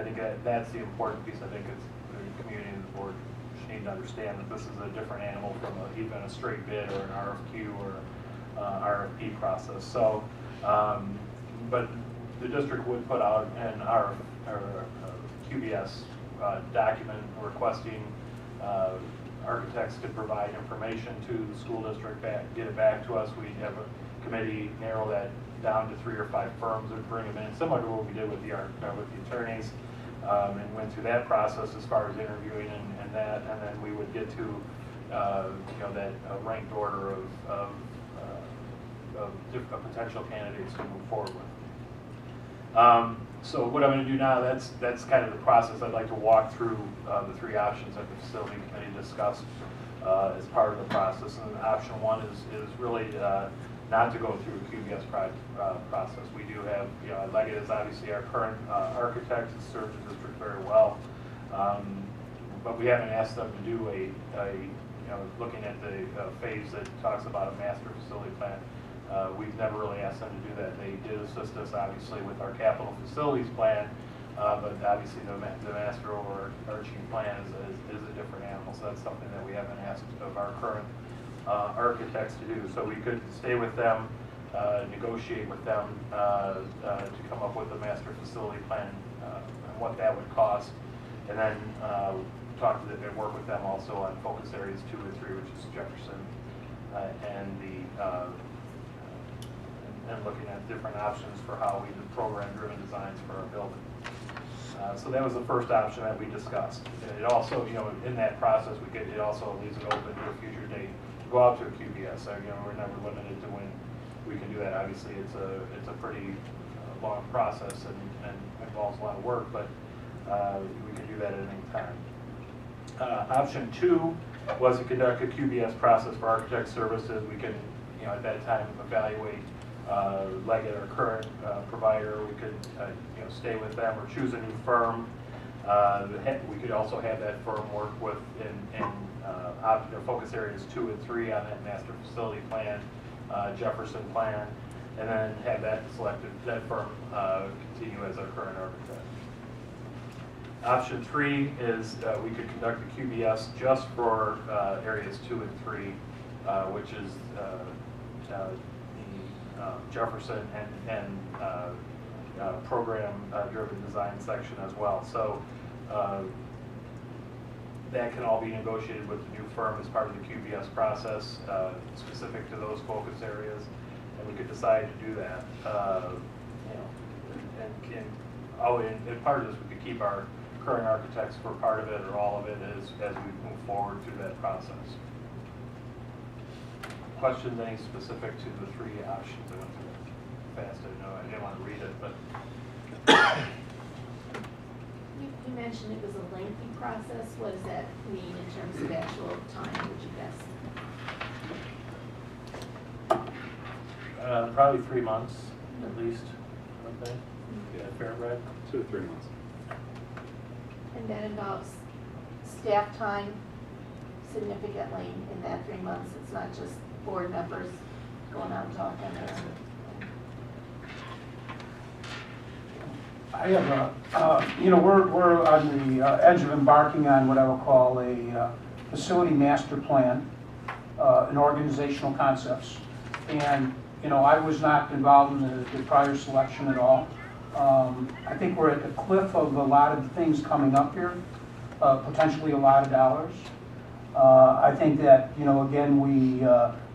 think that's the important piece. I think it's the community and the board need to understand that this is a different animal from even a straight bid or an RFQ or RFP process. So, but the district would put out an QBS document requesting architects to provide information to the school district, get it back to us. We have a committee narrow that down to 3 or 5 firms and bring them in, similar to what we did with the attorneys, and went through that process as far as interviewing and that, and then we would get to that ranked order of potential candidates to move forward with. So what I'm going to do now, that's kind of the process. I'd like to walk through the 3 options that the facility committee discussed as part of the process. And option 1 is really not to go through a QBS process. We do have, Leggett is obviously our current architect, has served the district very well, but we haven't asked them to do looking at the phase that talks about a master facility plan. We've never really asked them to do that. They did assist us, obviously, with our capital facilities plan, but obviously the master overarching plan is a different animal, so that's something that we haven't asked of our current architects to do. So we could stay with them, negotiate with them to come up with a master facility plan and what that would cost, and then talk to them and work with them also on focus areas 2 and 3, which is Jefferson and looking at different options for how we do program-driven designs for our building. So that was the first option that we discussed. It also, in that process, it also leaves it open to a future date to go out to a QBS. So, we're never limited to when we can do that. Obviously, it's a pretty long process and involves a lot of work, but we can do that at any time. Option 2 was to conduct a QBS process for architect services. We can, at that time, evaluate Leggett, our current provider. We could stay with them or choose a new firm. We could also have that firm work with in focus areas 2 and 3 on that master facility plan, Jefferson plan, and then have that firm continue as our current architect. Option 3 is we could conduct a QBS just for areas 2 and 3, which is the Jefferson and program-driven design section as well. So that can all be negotiated with the new firm as part of the QBS process, specific to those focus areas, and we could decide to do that. And part of this, we could keep our current architects for part of it or all of it as we move forward through that process. Questions, any specific to the 3 options? I went through it fast. I didn't want to read it, but You mentioned it was a lengthy process. What does that mean in terms of actual time, would you guess? probably 3 months at least, I would think. Yeah, fair, Brad? 2 to 3 months. And that involves staff time significantly in that 3 months. It's not just board members going out and talking. I have we're on the edge of embarking on what I will call a facility master plan, and organizational concepts. And, I was not involved in the prior selection at all. I think we're at the cliff of a lot of things coming up here, potentially a lot of dollars. I think that, again,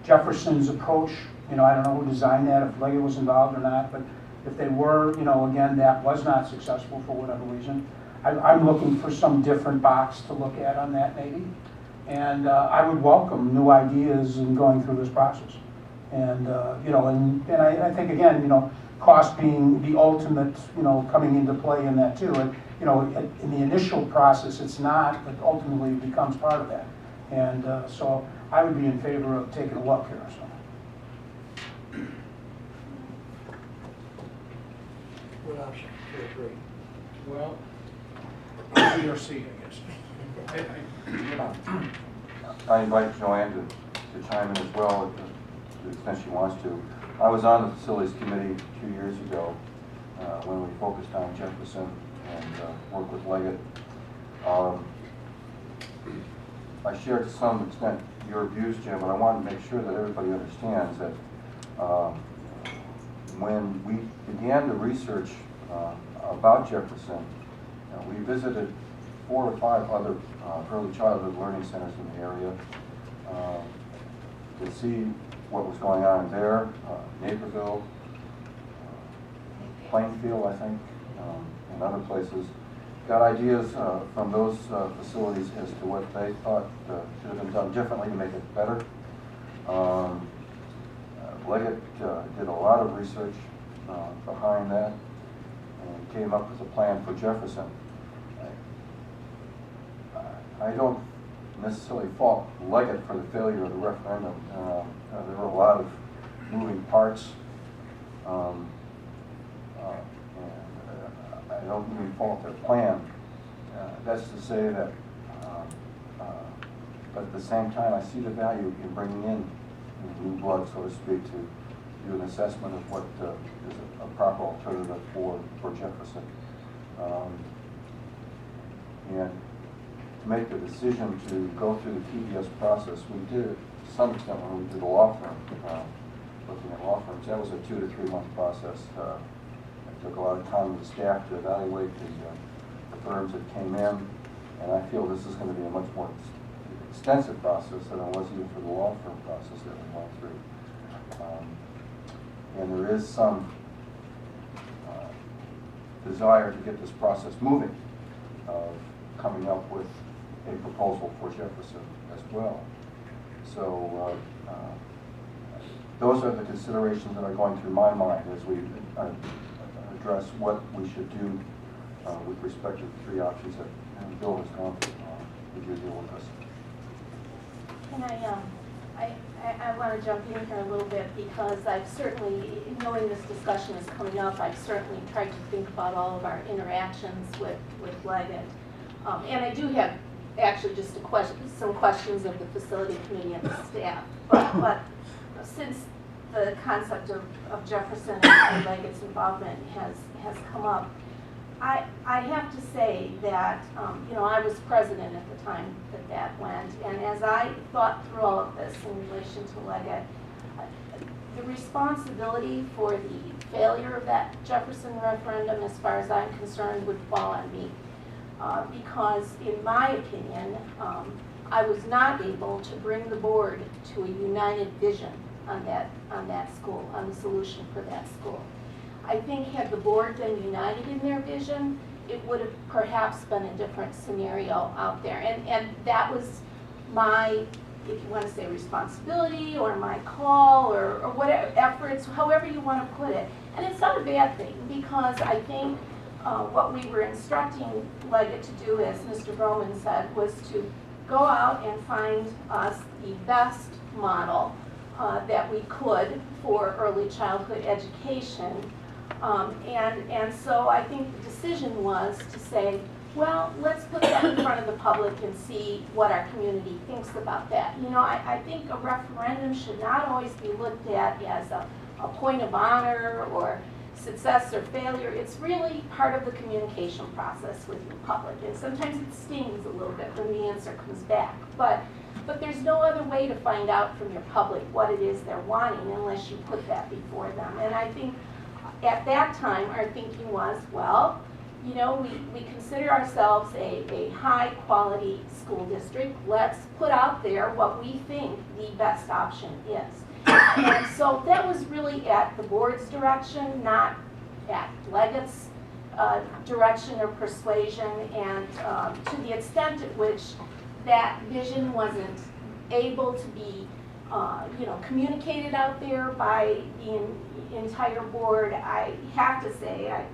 Jefferson's approach, I don't know who designed that, if Leggett was involved or not, but if they were, again, that was not successful for whatever reason. I'm looking for some different box to look at on that maybe. And I would welcome new ideas in going through this process. And, and I think, again, cost being the ultimate, coming into play in that too. And, in the initial process, it's not, but ultimately it becomes part of that. And so I would be in favor of taking a look here. So. What option? 2 or 3? Well, B or C, I guess. I invite Joanne to chime in as well to the extent she wants to. I was on the facilities committee 2 years ago when we focused on Jefferson and worked with Leggett. I share to some extent your views, Jim, but I want to make sure that everybody understands that When we began the research about Jefferson, we visited 4 or 5 other early childhood learning centers in the area to see what was going on there, Naperville, Plainfield, I think, and other places. Got ideas from those facilities as to what they thought should have been done differently to make it better. Leggett did a lot of research behind that and came up with a plan for Jefferson. I don't necessarily fault Leggett for the failure of the referendum. There were a lot of moving parts. And I don't even fault their plan. That's to say that, but at the same time, I see the value in bringing in new blood, so to speak, to do an assessment of what is a proper alternative for Jefferson. And to make the decision to go through the TDS process, we did it to some extent when we did a law firm, looking at law firms. That was a 2 to 3 month process. It took a lot of time with the staff to evaluate the firms that came in, and I feel this is going to be a much more extensive process than it was even for the law firm process that we went through. And there is some desire to get this process moving, coming up with a proposal for Jefferson as well. So those are the considerations that are going through my mind as we address what we should do with respect to the 3 options that Bill has gone through. Would you deal with this? Can I want to jump in here a little bit because I've certainly, knowing this discussion is coming up, I've certainly tried to think about all of our interactions with Leggett. And I do have actually just some questions of the facility committee and the staff. But since the concept of Jefferson and Leggett's involvement has come up, I have to say that, I was president at the time that went, and as I thought through all of this in relation to Leggett, the responsibility for the failure of that Jefferson referendum, as far as I'm concerned, would fall on me. Because in my opinion, I was not able to bring the board to a united vision on that school, on the solution for that school. I think had the board been united in their vision, it would have perhaps been a different scenario out there. And that was my, if you want to say responsibility, or my call, or whatever, efforts, however you want to put it. And it's not a bad thing, because I think what we were instructing Leggett to do, as Mr. Broman said, was to go out and find us the best model that we could for early childhood education. And so I think the decision was to say, well, let's put that in front of the public and see what our community thinks about that. I think a referendum should not always be looked at as a point of honor or success or failure. It's really part of the communication process with the public. And sometimes it stings a little bit when the answer comes back. But there's no other way to find out from your public what it is they're wanting unless you put that before them. And I think at that time, our thinking was, well, we consider ourselves a high-quality school district. Let's put out there what we think the best option is. And so that was really at the board's direction, not at Leggett's direction or persuasion. And to the extent at which that vision wasn't able to be communicated out there by the entire board, I have to say,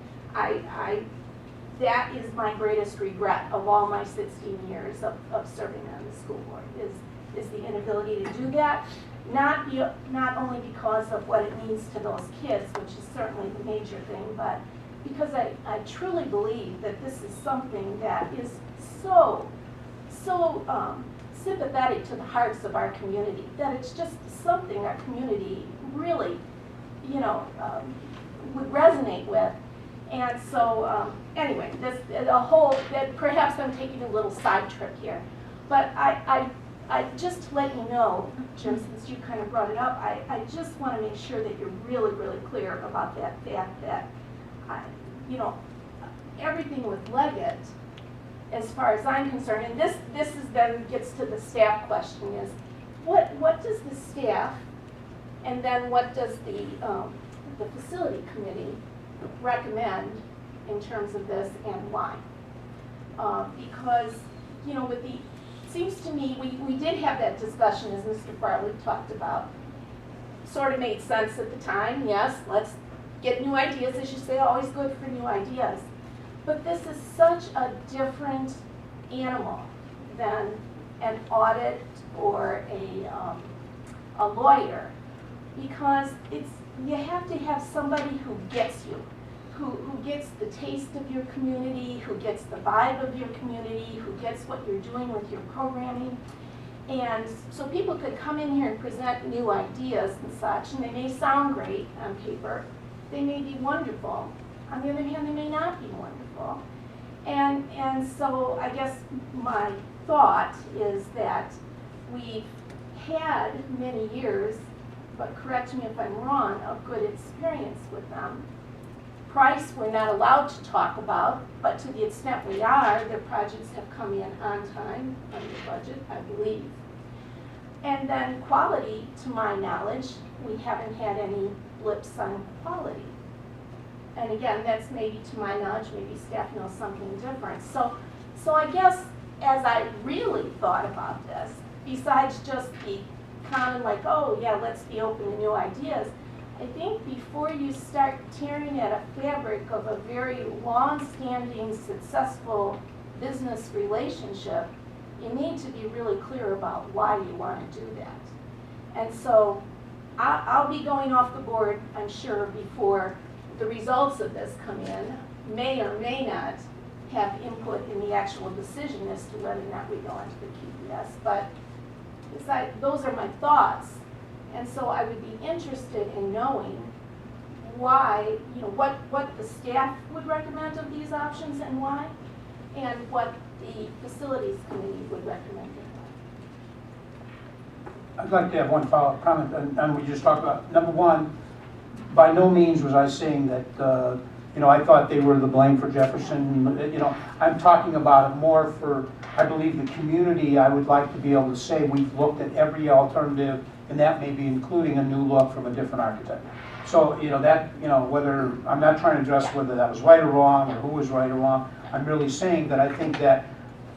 that is my greatest regret of all my 16 years of serving on the school board, is the inability to do that. Not only because of what it means to those kids, which is certainly the major thing, but because I truly believe that this is something that is so sympathetic to the hearts of our community, that it's just something our community really, would resonate with. And so, anyway, perhaps I'm taking a little side trip here, but I I just to let you know, Jim, since you kind of brought it up, I just want to make sure that you're really, really clear about that fact that, you know, everything with Leggett, as far as I'm concerned, and this is then gets to the staff question is, what does the staff, and then what does the facility committee recommend in terms of this and why? Because, you know, with the, seems to me, we did have that discussion, as Mr. Farley talked about. Sort of made sense at the time, yes, let's get new ideas, as you say, always good for new ideas. But this is such a different animal than an audit or a lawyer, because you have to have somebody who gets you, who gets the taste of your community, who gets the vibe of your community, who gets what you're doing with your programming. And so people could come in here and present new ideas and such, and they may sound great on paper, they may be wonderful. On the other hand, they may not be wonderful. And so I guess my thought is that we've had many years, but correct me if I'm wrong, of good experience with them. Price we're not allowed to talk about, but to the extent we are, their projects have come in on time, under budget, I believe. And then quality, to my knowledge, we haven't had any blips on quality. And again, that's maybe to my knowledge, maybe staff knows something different. So I guess as I really thought about this, besides just the common like, oh yeah, let's be open to new ideas, I think before you start tearing at a fabric of a very long-standing, successful business relationship, you need to be really clear about why you want to do that. And so I'll be going off the board, I'm sure, before the results of this come in, may or may not have input in the actual decision as to whether or not we go into the QPS. But those are my thoughts. And so I would be interested in knowing why, you know, what the staff would recommend of these options and why, and what the facilities committee would recommend and why. I'd like to have one follow-up comment on what you just talked about. Number one, by no means was I saying that, you know, I thought they were the blame for Jefferson. You know, I'm talking about it more for, I believe, the community. I would like to be able to say we've looked at every alternative, and that may be including a new look from a different architect. So, you know, that, you know, whether, I'm not trying to address whether that was right or wrong, or who was right or wrong. I'm really saying that I think that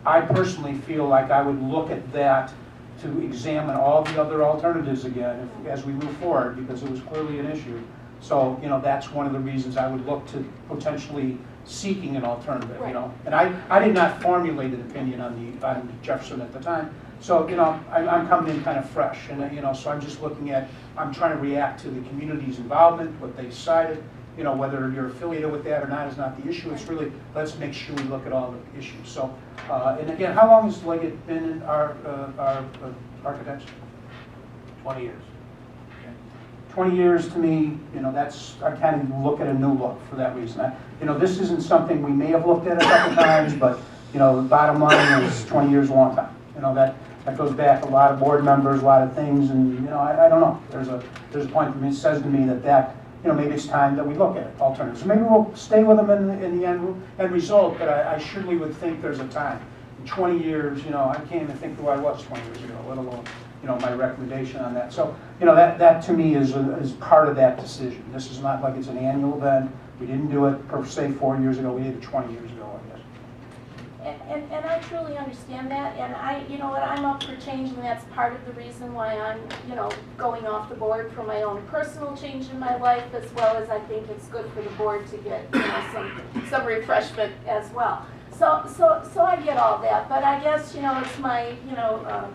I personally feel like I would look at that to examine all the other alternatives again as we move forward, because it was clearly an issue. So, you know, that's one of the reasons I would look to potentially seeking an alternative, you know. And I did not formulate an opinion on Jefferson at the time. So, you know, I'm coming in kind of fresh, and, you know, so I'm just looking at, I'm trying to react to the community's involvement, what they decided. You know, whether you're affiliated with that or not is not the issue. It's really, let's make sure we look at all the issues. So, and again, how long has Leggett been in our architects? 20 years. 20 years to me, you know, that's, I kind of look at a new look for that reason. You know, this isn't something we may have looked at a couple times, but, you know, the bottom line is 20 years is a long time. You know, that goes back a lot of board members, a lot of things, and, you know, I don't know. There's a point for me, it says to me that, you know, maybe it's time that we look at alternatives. So maybe we'll stay with them in the end result, but I surely would think there's a time. In 20 years, you know, I can't even think who I was 20 years ago, let alone, you know, my recommendation on that. So, you know, that to me is part of that decision. This is not like it's an annual event. We didn't do it per se 4 years ago. We did it 20 years ago, I guess. And I truly understand that, and you know what, I'm up for change, and that's part of the reason why I'm, you know, going off the board for my own personal change in my life, as well as I think it's good for the board to get, you know, some refreshment as well. So I get all that, but I guess, you know, it's my, you know,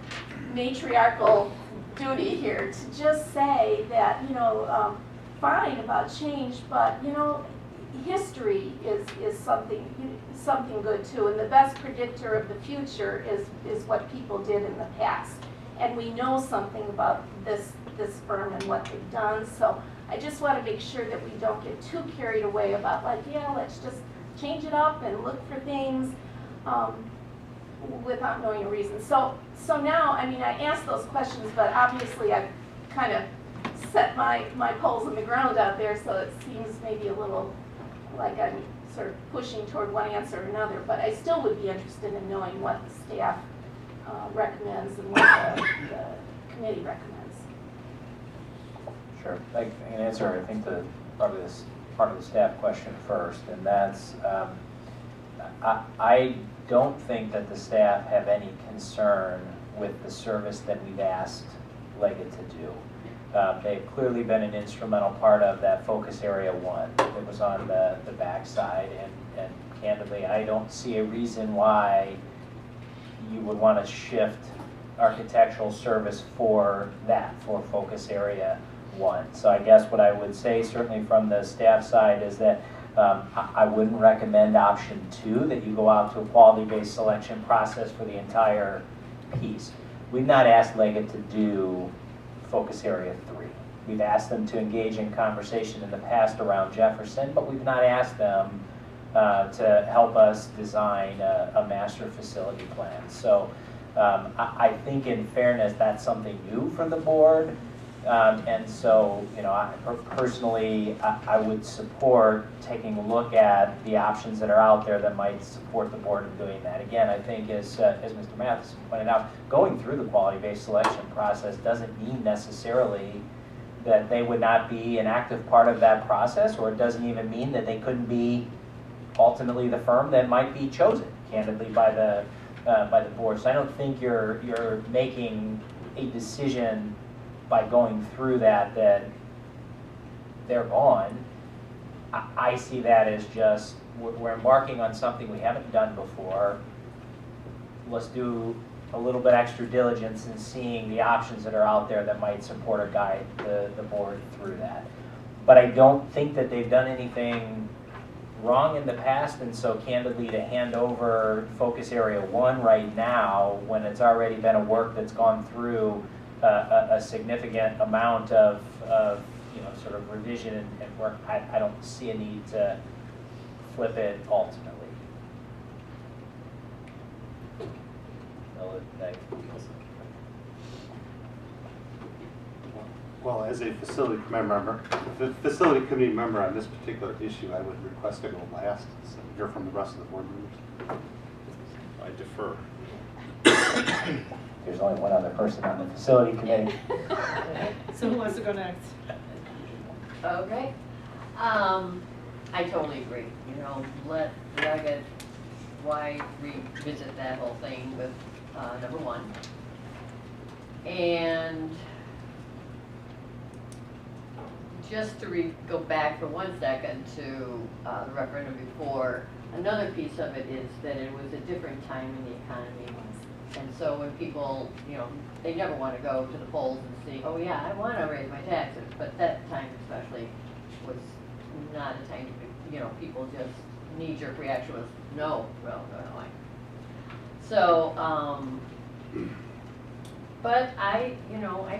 matriarchal duty here to just say that, you know, fine about change, but, you know, history is something good too, and the best predictor of the future is what people did in the past. And we know something about this firm and what they've done, so I just want to make sure that we don't get too carried away about like, yeah, let's just change it up and look for things without knowing a reason. So now I mean, I asked those questions, but obviously I've kind of set my poles in the ground out there, so it seems maybe a little like I'm sort of pushing toward one answer or another, but I still would be interested in knowing what the staff recommends and what the committee recommends. Sure, I can answer, I think, probably this part of the staff question first, and that's, I don't think that the staff have any concern with the service that we've asked Leggett to do. They've clearly been an instrumental part of that focus area 1 that was on the backside, and candidly, I don't see a reason why you would want to shift architectural service for that, for focus area 1. So I guess what I would say, certainly from the staff side, is that I wouldn't recommend option 2, that you go out to a quality-based selection process for the entire piece. We've not asked Leggett to do focus area 3. We've asked them to engage in conversation in the past around Jefferson, but we've not asked them to help us design a master facility plan. So I think in fairness, that's something new for the board. And so, you know, personally, I would support taking a look at the options that are out there that might support the board in doing that. Again, I think as Mr. Matheson pointed out, going through the quality-based selection process doesn't mean necessarily that they would not be an active part of that process, or it doesn't even mean that they couldn't be ultimately the firm that might be chosen, candidly, by the board. So I don't think you're making a decision by going through that they're gone. I see that as just, we're embarking on something we haven't done before. Let's do a little bit extra diligence in seeing the options that are out there that might support or guide the board through that. But I don't think that they've done anything wrong in the past, and so candidly, to hand over focus area 1 right now, when it's already been a work that's gone through a significant amount of you know, sort of revision and work, I don't see a need to flip it ultimately. Well, as a facility committee member on this particular issue, I would request to go last, so hear from the rest of the board members. I defer. There's only one other person on the facility committee. So who wants to go next? Okay. I totally agree. You know, let Leggett, why revisit that whole thing with number 1? And just to go back for 1 second to the referendum before, another piece of it is that it was a different time in the economy. And so when people, you know, they never want to go to the polls and see, oh yeah, I want to raise my taxes, but that time especially was not a time, you know, people just knee-jerk reaction was no. So, but I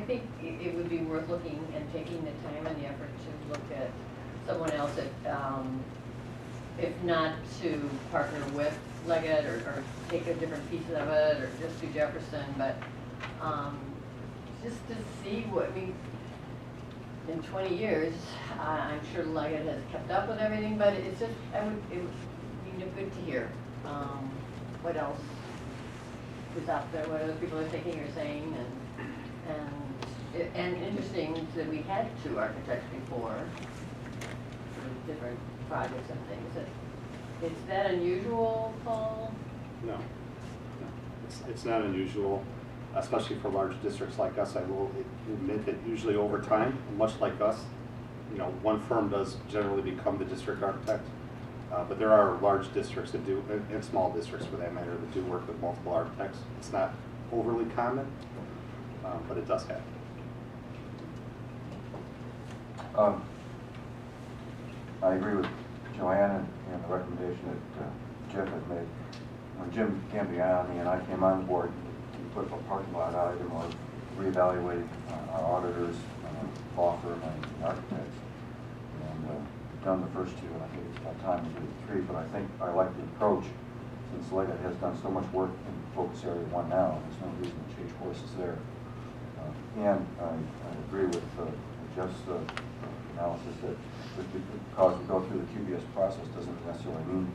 think it would be worth looking and taking the time and the effort to look at someone else that, if not to partner with Leggett or take a different piece of it or just do Jefferson, but just to see what, I mean, in 20 years, I'm sure Leggett has kept up with everything, but it's just, it would be good to hear what else is out there, what other people are thinking or saying, and interesting that we had 2 architects before for different projects and things. Is that unusual, Paul? No. It's not unusual, especially for large districts like us. I will admit that usually over time, much like us, you know, one firm does generally become the district architect. But there are large districts that do, and small districts for that matter, that do work with multiple architects. It's not overly common, but it does happen. I agree with Joanna and the recommendation that Jeff had made. When Jim Gambiani and I came on board, we put a parking lot item of reevaluating our auditors, law firm, and architects. And done the first 2, and I think it's about time to do the 3. But I think I like the approach since Leggett has done so much work in focus area 1 now, there's no reason to change courses there. And I agree with Jeff's analysis that just because we go through the QBS process doesn't necessarily mean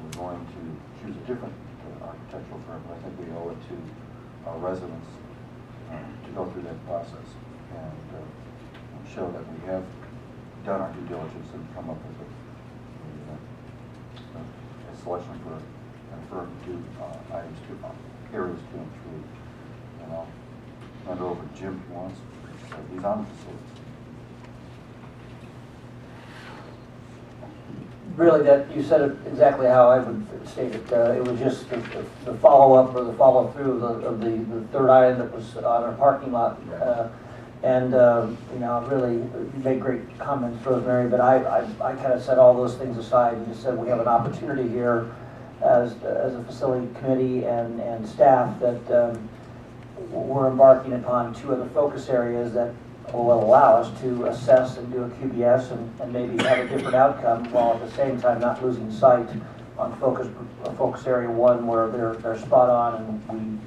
we're going to choose a different architectural firm, but I think we owe it to our residents to go through that process and show that we have done our due diligence and come up with a selection for a firm to do items 2, areas 2 and 3. And I'll hand it over to Jim if he wants. He's on the facilities. Really, that you said it exactly how I would state it. It was just the follow-up or the follow-through of the third item that was on our parking lot. You know, really, you made great comments, Rosemary, but I kind of set all those things aside and just said we have an opportunity here as a facility committee and staff that we're embarking upon 2 other focus areas that will allow us to assess and do a QBS and maybe have a different outcome while at the same time not losing sight on focus area 1 where they're spot on and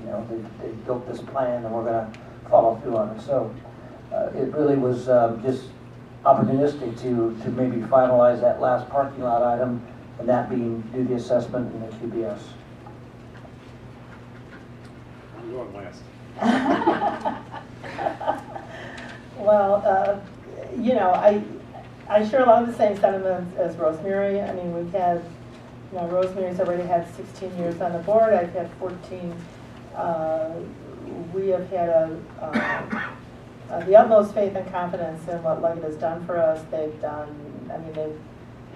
they built this plan and we're going to follow through on it. So it really was just opportunistic to maybe finalize that last parking lot item, and that being do the assessment and the QBS. I'm going last. Well, you know, I share a lot of the same sentiments as Rosemary. I mean, we've had, you know, Rosemary's already had 16 years on the board. I've had 14. We have had the utmost faith and confidence in what Leggett has done for us. They've done, I mean,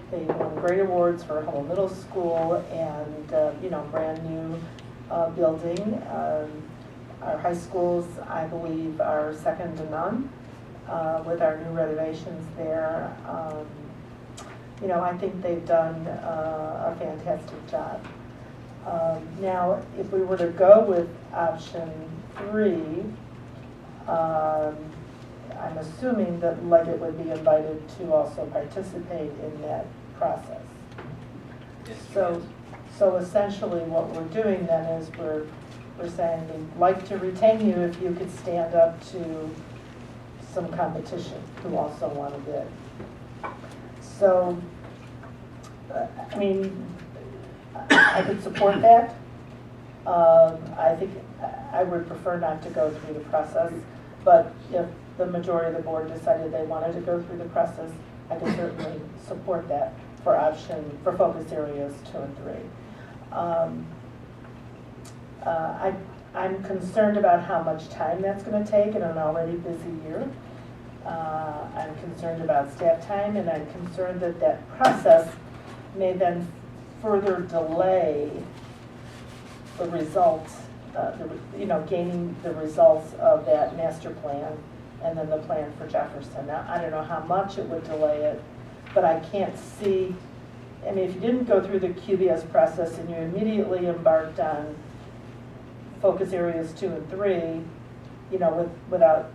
they've won great awards for Hummel Middle School and, you know, brand new building. Our high schools, I believe, are second to none with our new renovations there. You know, I think they've done a fantastic job. Now, if we were to go with option 3, I'm assuming that Leggett would be invited to also participate in that process. So essentially what we're doing then is we're saying we'd like to retain you if you could stand up to some competition who also want to bid. So, I mean, I could support that. I think I would prefer not to go through the process, but if the majority of the board decided they wanted to go through the process, I could certainly support that for focus areas 2 and 3. I'm concerned about how much time that's going to take in an already busy year. I'm concerned about staff time, and I'm concerned that that process may then further delay the results, gaining the results of that master plan and then the plan for Jefferson. Now, I don't know how much it would delay it, but I can't see, I mean, if you didn't go through the QBS process and you immediately embarked on focus areas 2 and 3, you know, without,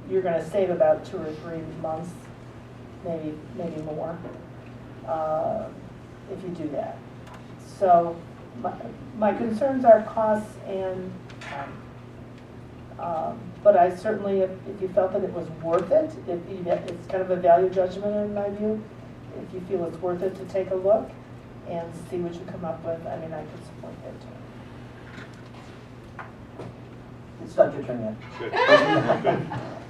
you're going to save about 2 or 3 months, maybe more, if you do that. So my concerns are costs and time. But I certainly, if you felt that it was worth it, it's kind of a value judgment in my view. If you feel it's worth it to take a look and see what you come up with, I mean, I could support that too. It's not your turn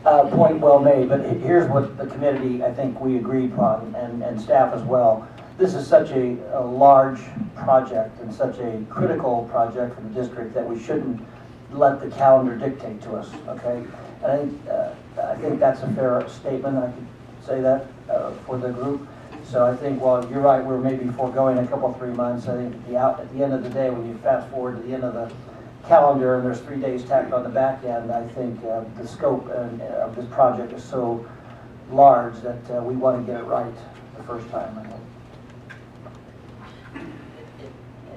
yet. Point well made, but here's what the committee, I think we agreed upon, and staff as well. This is such a large project and such a critical project for the district that we shouldn't let the calendar dictate to us, okay? And I think that's a fair statement. I could say that for the group. So I think, while you're right, we're maybe foregoing a couple, 3 months. I think at the end of the day, when you fast forward to the end of the calendar and there's 3 days tacked on the back end, I think the scope of this project is so large that we want to get it right the first time, I think.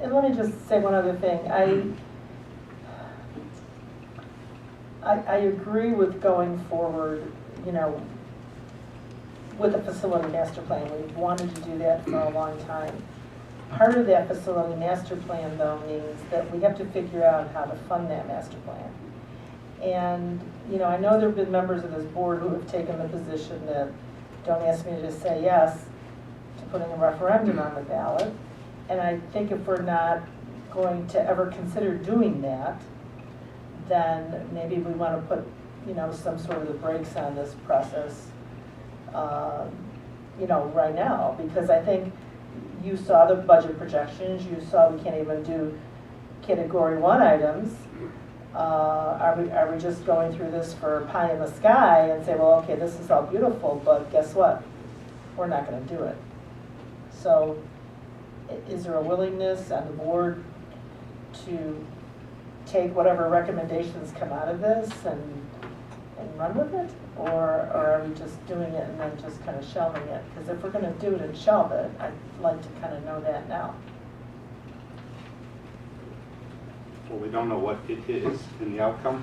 And let me just say one other thing. I agree with going forward, you know, with a facility master plan. We've wanted to do that for a long time. part of that facility master plan, though, means that we have to figure out how to fund that master plan. And, you know, I know there have been members of this board who have taken the position that don't ask me to just say yes to putting a referendum on the ballot. And I think if we're not going to ever consider doing that, then maybe we want to put, you know, some sort of the brakes on this process, you know, right now. Because I think you saw the budget projections, you saw we can't even do category 1 items. Are we just going through this for pie in the sky and say, well, okay, this is all beautiful, but guess what? We're not going to do it. So is there a willingness on the board to take whatever recommendations come out of this and run with it? Or are we just doing it and then just kind of shelving it? Because if we're going to do it and shelve it, I'd like to kind of know that now. Well, we don't know what it is in the outcome.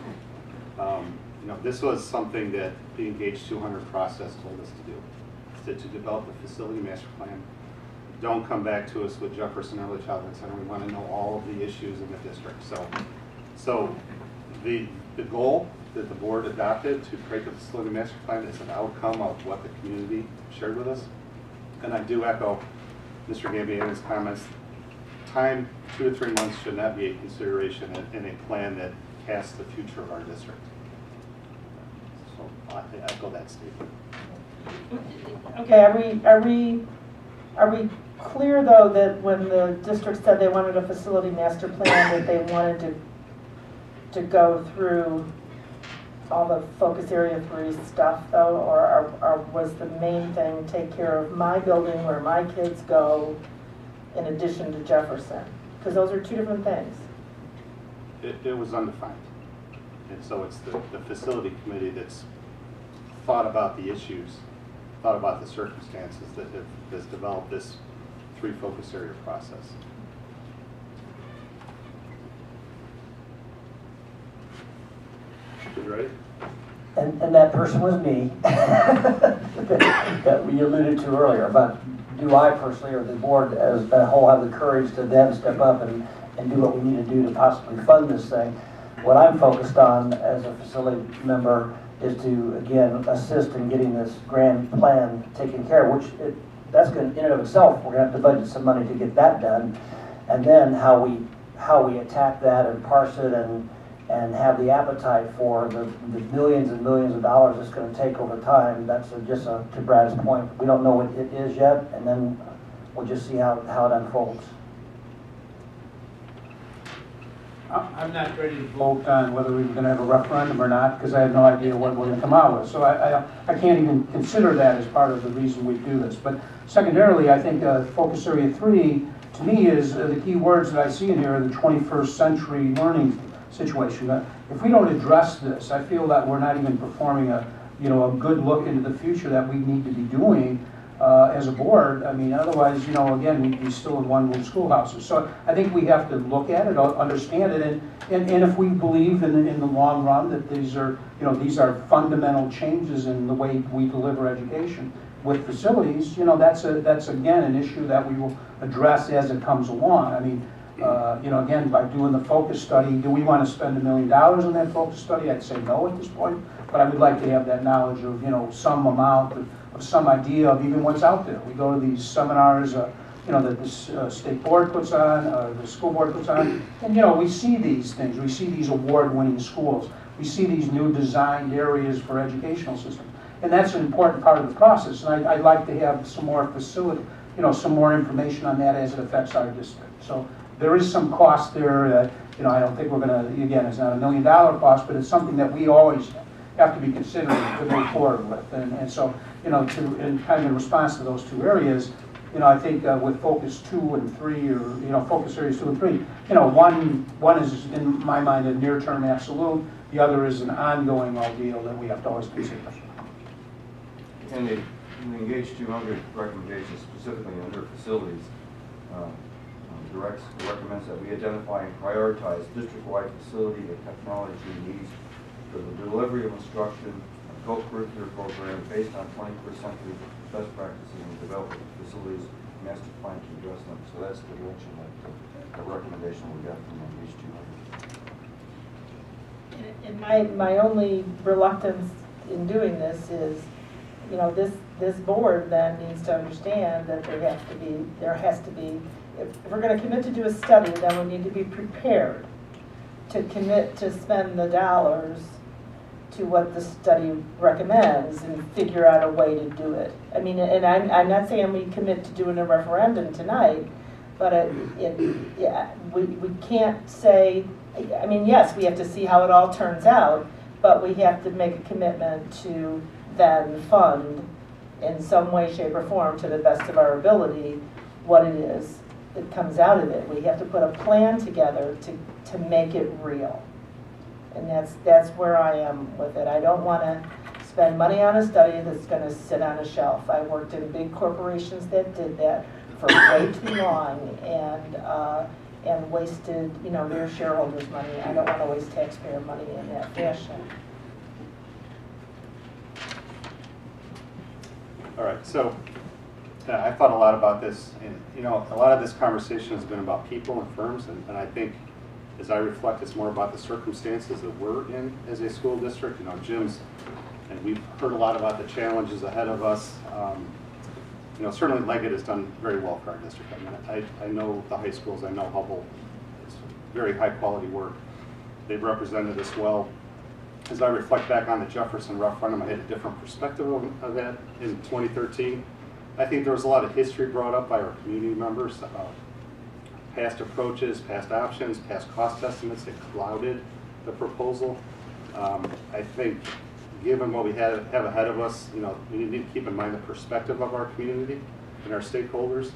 You know, this was something that the Engage 200 process told us to do, to develop a facility master plan. Don't come back to us with Jefferson Early Childhood Center. We want to know all of the issues in the district. So the goal that the board adopted to create the facility master plan is an outcome of what the community shared with us. And I do echo Mr. Gambiani's comments. Time, 2 to 3 months, should not be a consideration in a plan that casts the future of our district. So I echo that statement. Okay, are we clear though that when the district said they wanted a facility master plan, that they wanted to go through all the focus area 3 stuff though, or was the main thing take care of my building where my kids go in addition to Jefferson? Because those are 2 different things. It was undefined. And so it's the facility committee that's thought about the issues, thought about the circumstances that has developed this 3 focus area process. You ready? And that person was me, that we alluded to earlier. But do I personally, or the board as a whole, have the courage to then step up and do what we need to do to possibly fund this thing? What I'm focused on as a facility member is to, again, assist in getting this grand plan taken care of, which that's going to, in and of itself, we're going to have to budget some money to get that done. And then how we attack that and parse it and have the appetite for the millions and millions of dollars it's going to take over time. That's just to Brad's point. We don't know what it is yet, and then we'll just see how it unfolds. I'm not ready to vote on whether we're going to have a referendum or not, because I have no idea what we're going to come out with. So I can't even consider that as part of the reason we do this. But secondarily, I think focus area 3, to me, is the key words that I see in here are the 21st century learning situation. If we don't address this, I feel that we're not even performing a good look into the future that we need to be doing as a board. I mean, otherwise, again, we'd be still in one-room schoolhouses. So I think we have to look at it, understand it, and if we believe in the long run that these are fundamental changes in the way we deliver education with facilities, that's again an issue that we will address as it comes along. I mean, again, by doing the focus study, do we want to spend $1 million on that focus study? I'd say no at this point, but I would like to have that knowledge of, some amount of some idea of even what's out there. We go to these seminars, that the state board puts on, the school board puts on, and, we see these things. We see these award-winning schools. We see these new designed areas for educational systems. And that's an important part of the process. And I'd like to have some more facility, some more information on that as it affects our district. So there is some cost there that, I don't think we're going to, again, it's not $1 million cost, but it's something that we always have to be considering to move forward with. And so, in kind of in response to those 2 areas, I think with focus 2 and 3, or, focus areas 2 and 3, one is, in my mind, a near-term absolute. The other is an ongoing ordeal that we have to always consider. In the Engage 200 recommendations, specifically under facilities, recommends that we identify and prioritize district-wide facility and technology needs for the delivery of instruction, a co-curricular program based on 21st century best practices in developing facilities master plan to address them. So that's the direction that the recommendation we got from HB200. And my only reluctance in doing this is, you know, this board then needs to understand that there has to be, if we're gonna commit to do a study, then we need to be prepared to commit to spend the dollars to what the study recommends and figure out a way to do it. I mean, and I'm not saying we commit to doing a referendum tonight, but we can't say, I mean, yes, we have to see how it all turns out, but we have to make a commitment to then fund in some way, shape, or form, to the best of our ability, what it is that comes out of it. We have to put a plan together to make it real. And that's where I am with it. I don't want to spend money on a study that's going to sit on a shelf. I worked in big corporations that did that for way too long and wasted, you know, their shareholders' money. I don't want to waste taxpayer money in that fashion. All right, so I thought a lot about this, and you know, a lot of this conversation has been about people and firms, and I think as I reflect, it's more about the circumstances that we're in as a school district. You know, Jim's, and we've heard a lot about the challenges ahead of us. You know, certainly Leggett has done very well for our district. I mean, I know the high schools, I know Hubble. It's very high quality work. They've represented us well. As I reflect back on the Jefferson referendum, I had a different perspective of that in 2013. I think there was a lot of history brought up by our community members about past approaches, past options, past cost estimates that clouded the proposal. I think given what we have ahead of us, you know, we need to keep in mind the perspective of our community and our stakeholders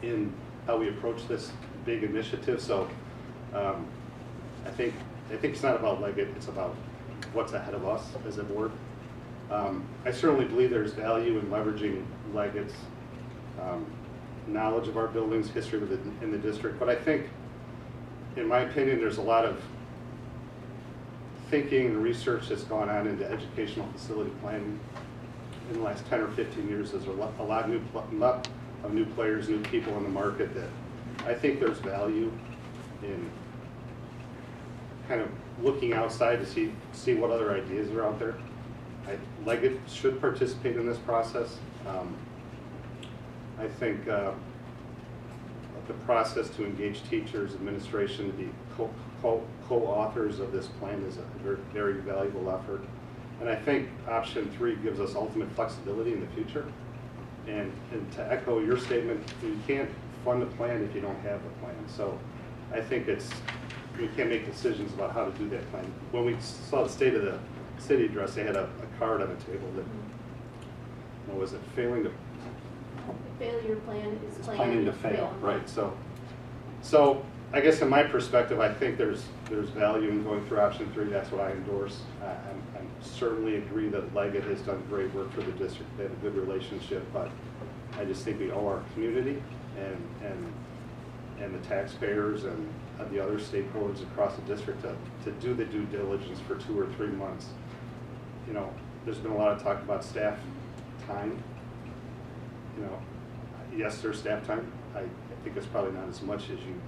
in how we approach this big initiative. So I think it's not about Leggett, it's about what's ahead of us as a board. I certainly believe there's value in leveraging Leggett's knowledge of our buildings, history in the district, but I think, in my opinion, there's a lot of thinking and research that's gone on into educational facility planning in the last 10 or 15 years. There's a lot of new players, new people in the market that I think there's value in kind of looking outside to see what other ideas are out there. Leggett should participate in this process. I think the process to engage teachers, administration, to be co-authors of this plan is a very, very valuable effort. And I think option 3 gives us ultimate flexibility in the future. And to echo your statement, you can't fund a plan if you don't have a plan. So I think we can't make decisions about how to do that plan. When we saw the State of the City address, they had a card on the table that, what was it, failing to... Failure plan is planning to fail, right? So I guess in my perspective, I think there's value in going through option 3. That's what I endorse. I certainly agree that Leggett has done great work for the district. They have a good relationship, but I just think we owe our community and the taxpayers and the other stakeholders across the district to do the due diligence for 2 or 3 months. You know, there's been a lot of talk about staff time. You know, yes, there's staff time. I think it's probably not as much as you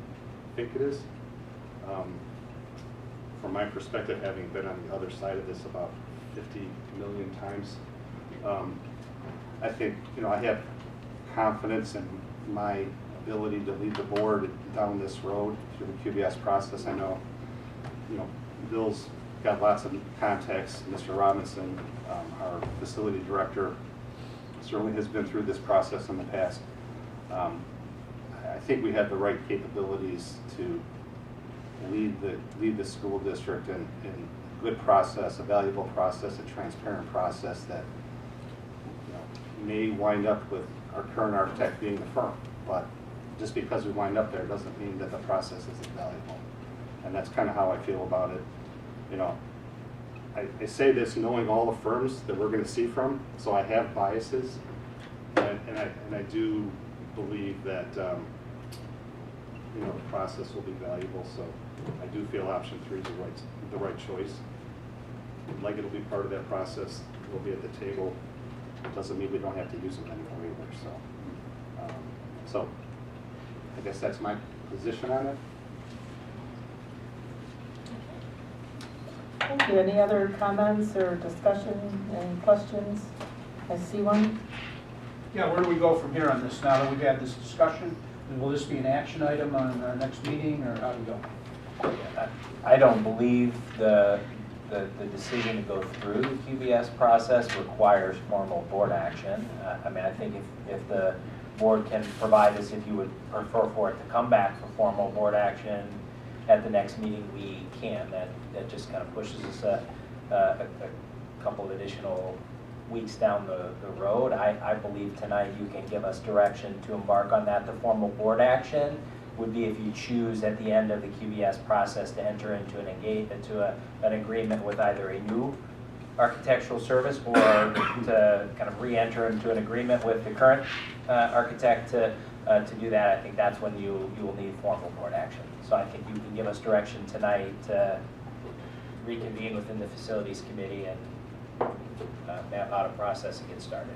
think it is. From my perspective, having been on the other side of this about 50 million times, I think, you know, I have confidence in my ability to lead the board down this road through the QBS process. I know, you know, Bill's got lots of contacts. Mr. Robinson, our facility director, certainly has been through this process in the past. I think we have the right capabilities to lead the school district in a good process, a valuable process, a transparent process that, you know, may wind up with our current architect being the firm. But just because we wind up there doesn't mean that the process isn't valuable. And that's kind of how I feel about it. You know, I say this knowing all the firms that we're going to see from, so I have biases, and I do believe that you know, the process will be valuable. So I do feel option 3 is the right choice. Leggett will be part of that process. We'll be at the table. It doesn't mean we don't have to use them anymore either. So So I guess that's my position on it. Thank you. Any other comments or discussion, any questions? I see one. Yeah, where do we go from here on this, now that we've had this discussion? And will this be an action item on our next meeting, or how do we go? I don't believe the decision to go through the QBS process requires formal board action. I mean, I think if the board can provide us, if you would prefer for it to come back for formal board action at the next meeting, we can. That just kind of pushes us a couple of additional weeks down the road. I believe tonight you can give us direction to embark on that. The formal board action would be if you choose at the end of the QBS process to enter into an agreement with either a new architectural service or to kind of re-enter into an agreement with the current architect to do that. I think that's when you will need formal board action. So I think you can give us direction tonight to reconvene within the facilities committee and map out a process and get started.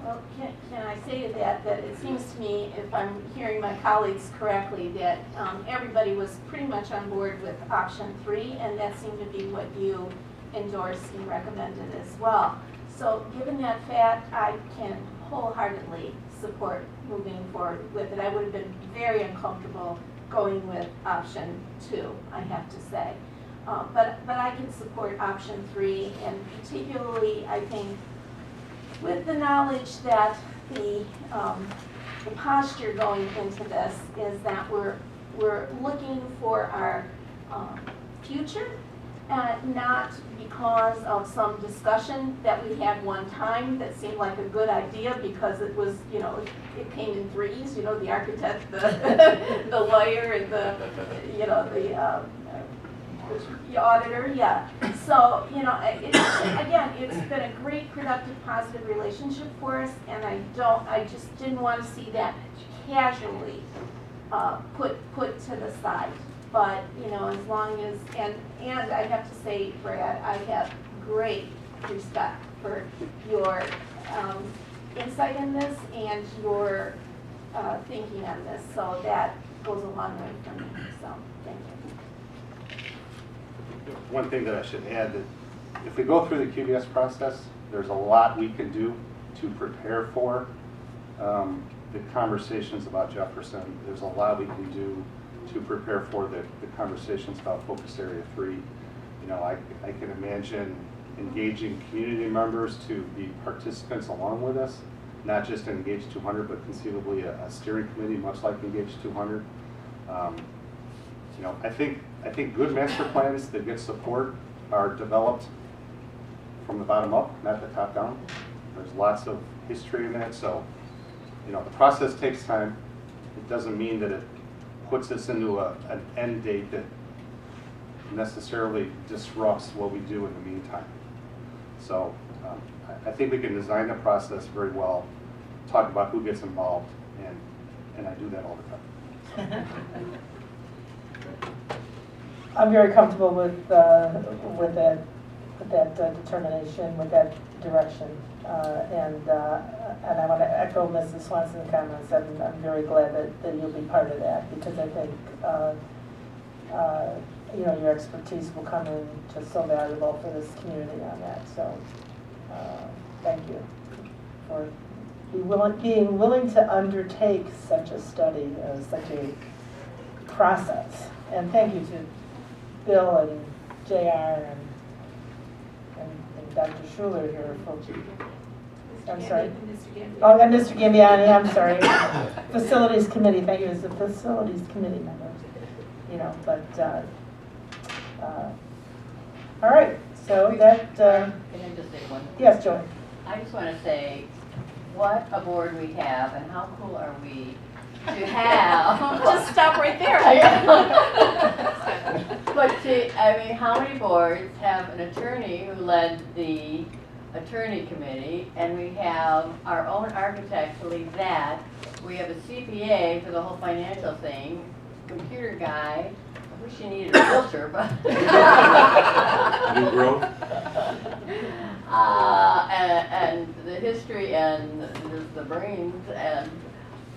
Well, can I say to that it seems to me, if I'm hearing my colleagues correctly, that everybody was pretty much on board with option 3, and that seemed to be what you endorsed and recommended as well. So given that fact, I can wholeheartedly support moving forward with it. I would have been very uncomfortable going with option 2, I have to say. But I can support option 3, and particularly, I think, with the knowledge that the posture going into this is that we're looking for our future, not because of some discussion that we had one time that seemed like a good idea because it was, it came in threes, the architect, the lawyer, and the auditor, yeah. So, again, it's been a great, productive, positive relationship for us, and I just didn't want to see that casually put to the side. But, as long as, and I have to say, Brad, I have great respect for your insight in this and your thinking on this. So that goes a long way for me. So, thank you. One thing that I should add, that if we go through the QBS process, there's a lot we can do to prepare for the conversations about Jefferson. There's a lot we can do to prepare for the conversations about Focus Area 3. I can imagine engaging community members to be participants along with us, not just in Engage 200, but conceivably a steering committee, much like Engage 200. I think good master plans that get support are developed from the bottom up, not the top down. There's lots of history in that, so the process takes time. It doesn't mean that it puts us into an end date that necessarily disrupts what we do in the meantime. So I think we can design the process very well, talk about who gets involved, and I do that all the time. I'm very comfortable with that determination, with that direction, and I want to echo Mrs. Swanson's comments. I'm very glad that you'll be part of that, because I think your expertise will come in just so valuable for this community on that. So thank you for being willing to undertake such a study, such a process, and thank you to Bill and JR and Dr. Schuler here for, I'm sorry. Oh, and Mr. Gambiani, I'm sorry. Facilities Committee, thank you, as a Facilities Committee member. All right, so that. Can I just say one? Yes, Joy. I just want to say what a board we have and how cool are we to have. Just stop right there. But how many boards have an attorney who led the attorney committee, and we have our own architect to lead that. We have a CPA for the whole financial thing, computer guy. I wish you needed a filter, but. New growth. And the history and the the brains, and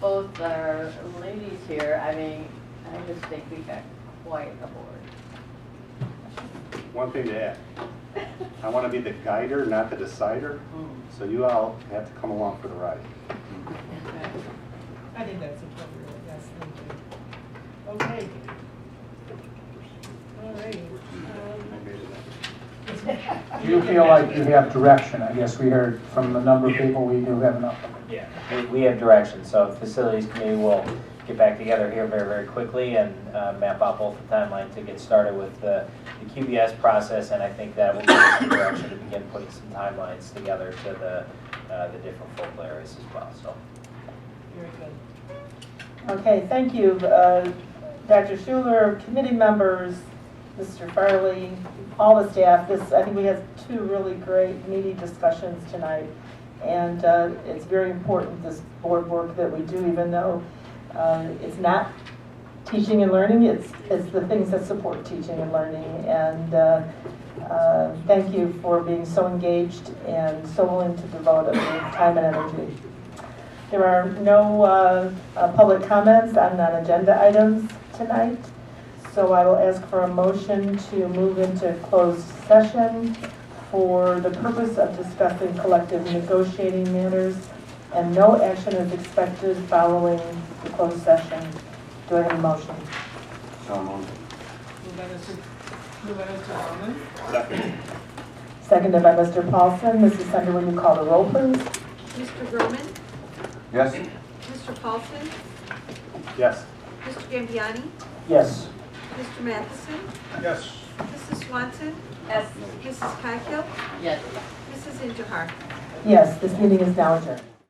both our ladies here, I mean, I just think we got quite a board. One thing to add, I want to be the guider, not the decider, so you all have to come along for the ride. I think that's appropriate, yes, thank you. Okay. All right. Do you feel like you have direction? I guess we heard from a number of people, we do have enough. Yeah, we have direction, so facilities committee will get back together here very, very quickly and map out both the timeline to get started with the QBS process, and I think that will give us the direction to begin putting some timelines together to the different focal areas as well, so. Very good. Okay, thank you, Dr. Schuler, committee members, Mr. Farley, all the staff. I think we had two really great, meaty discussions tonight. And it's very important, this board work that we do, even though it's not teaching and learning, it's the things that support teaching and learning. And thank you for being so engaged and so willing to devote of your time and energy. There are no public comments on non-agenda items tonight. So I will ask for a motion to move into closed session for the purpose of discussing collective negotiating matters, and no action is expected following the closed session. Do I have a motion? So moved. Second. Seconded by Mr. Paulson. Mrs. Sender, will you call the roll, please? Mr. Groman? Yes? Mr. Paulson? Yes. Mr. Gambiani? Yes. Mr. Matheson? Yes. Mrs. Swanson? Yes. Mrs. Kykiel? Yes. Mrs. Inderhart? Yes, this meeting is now adjourned.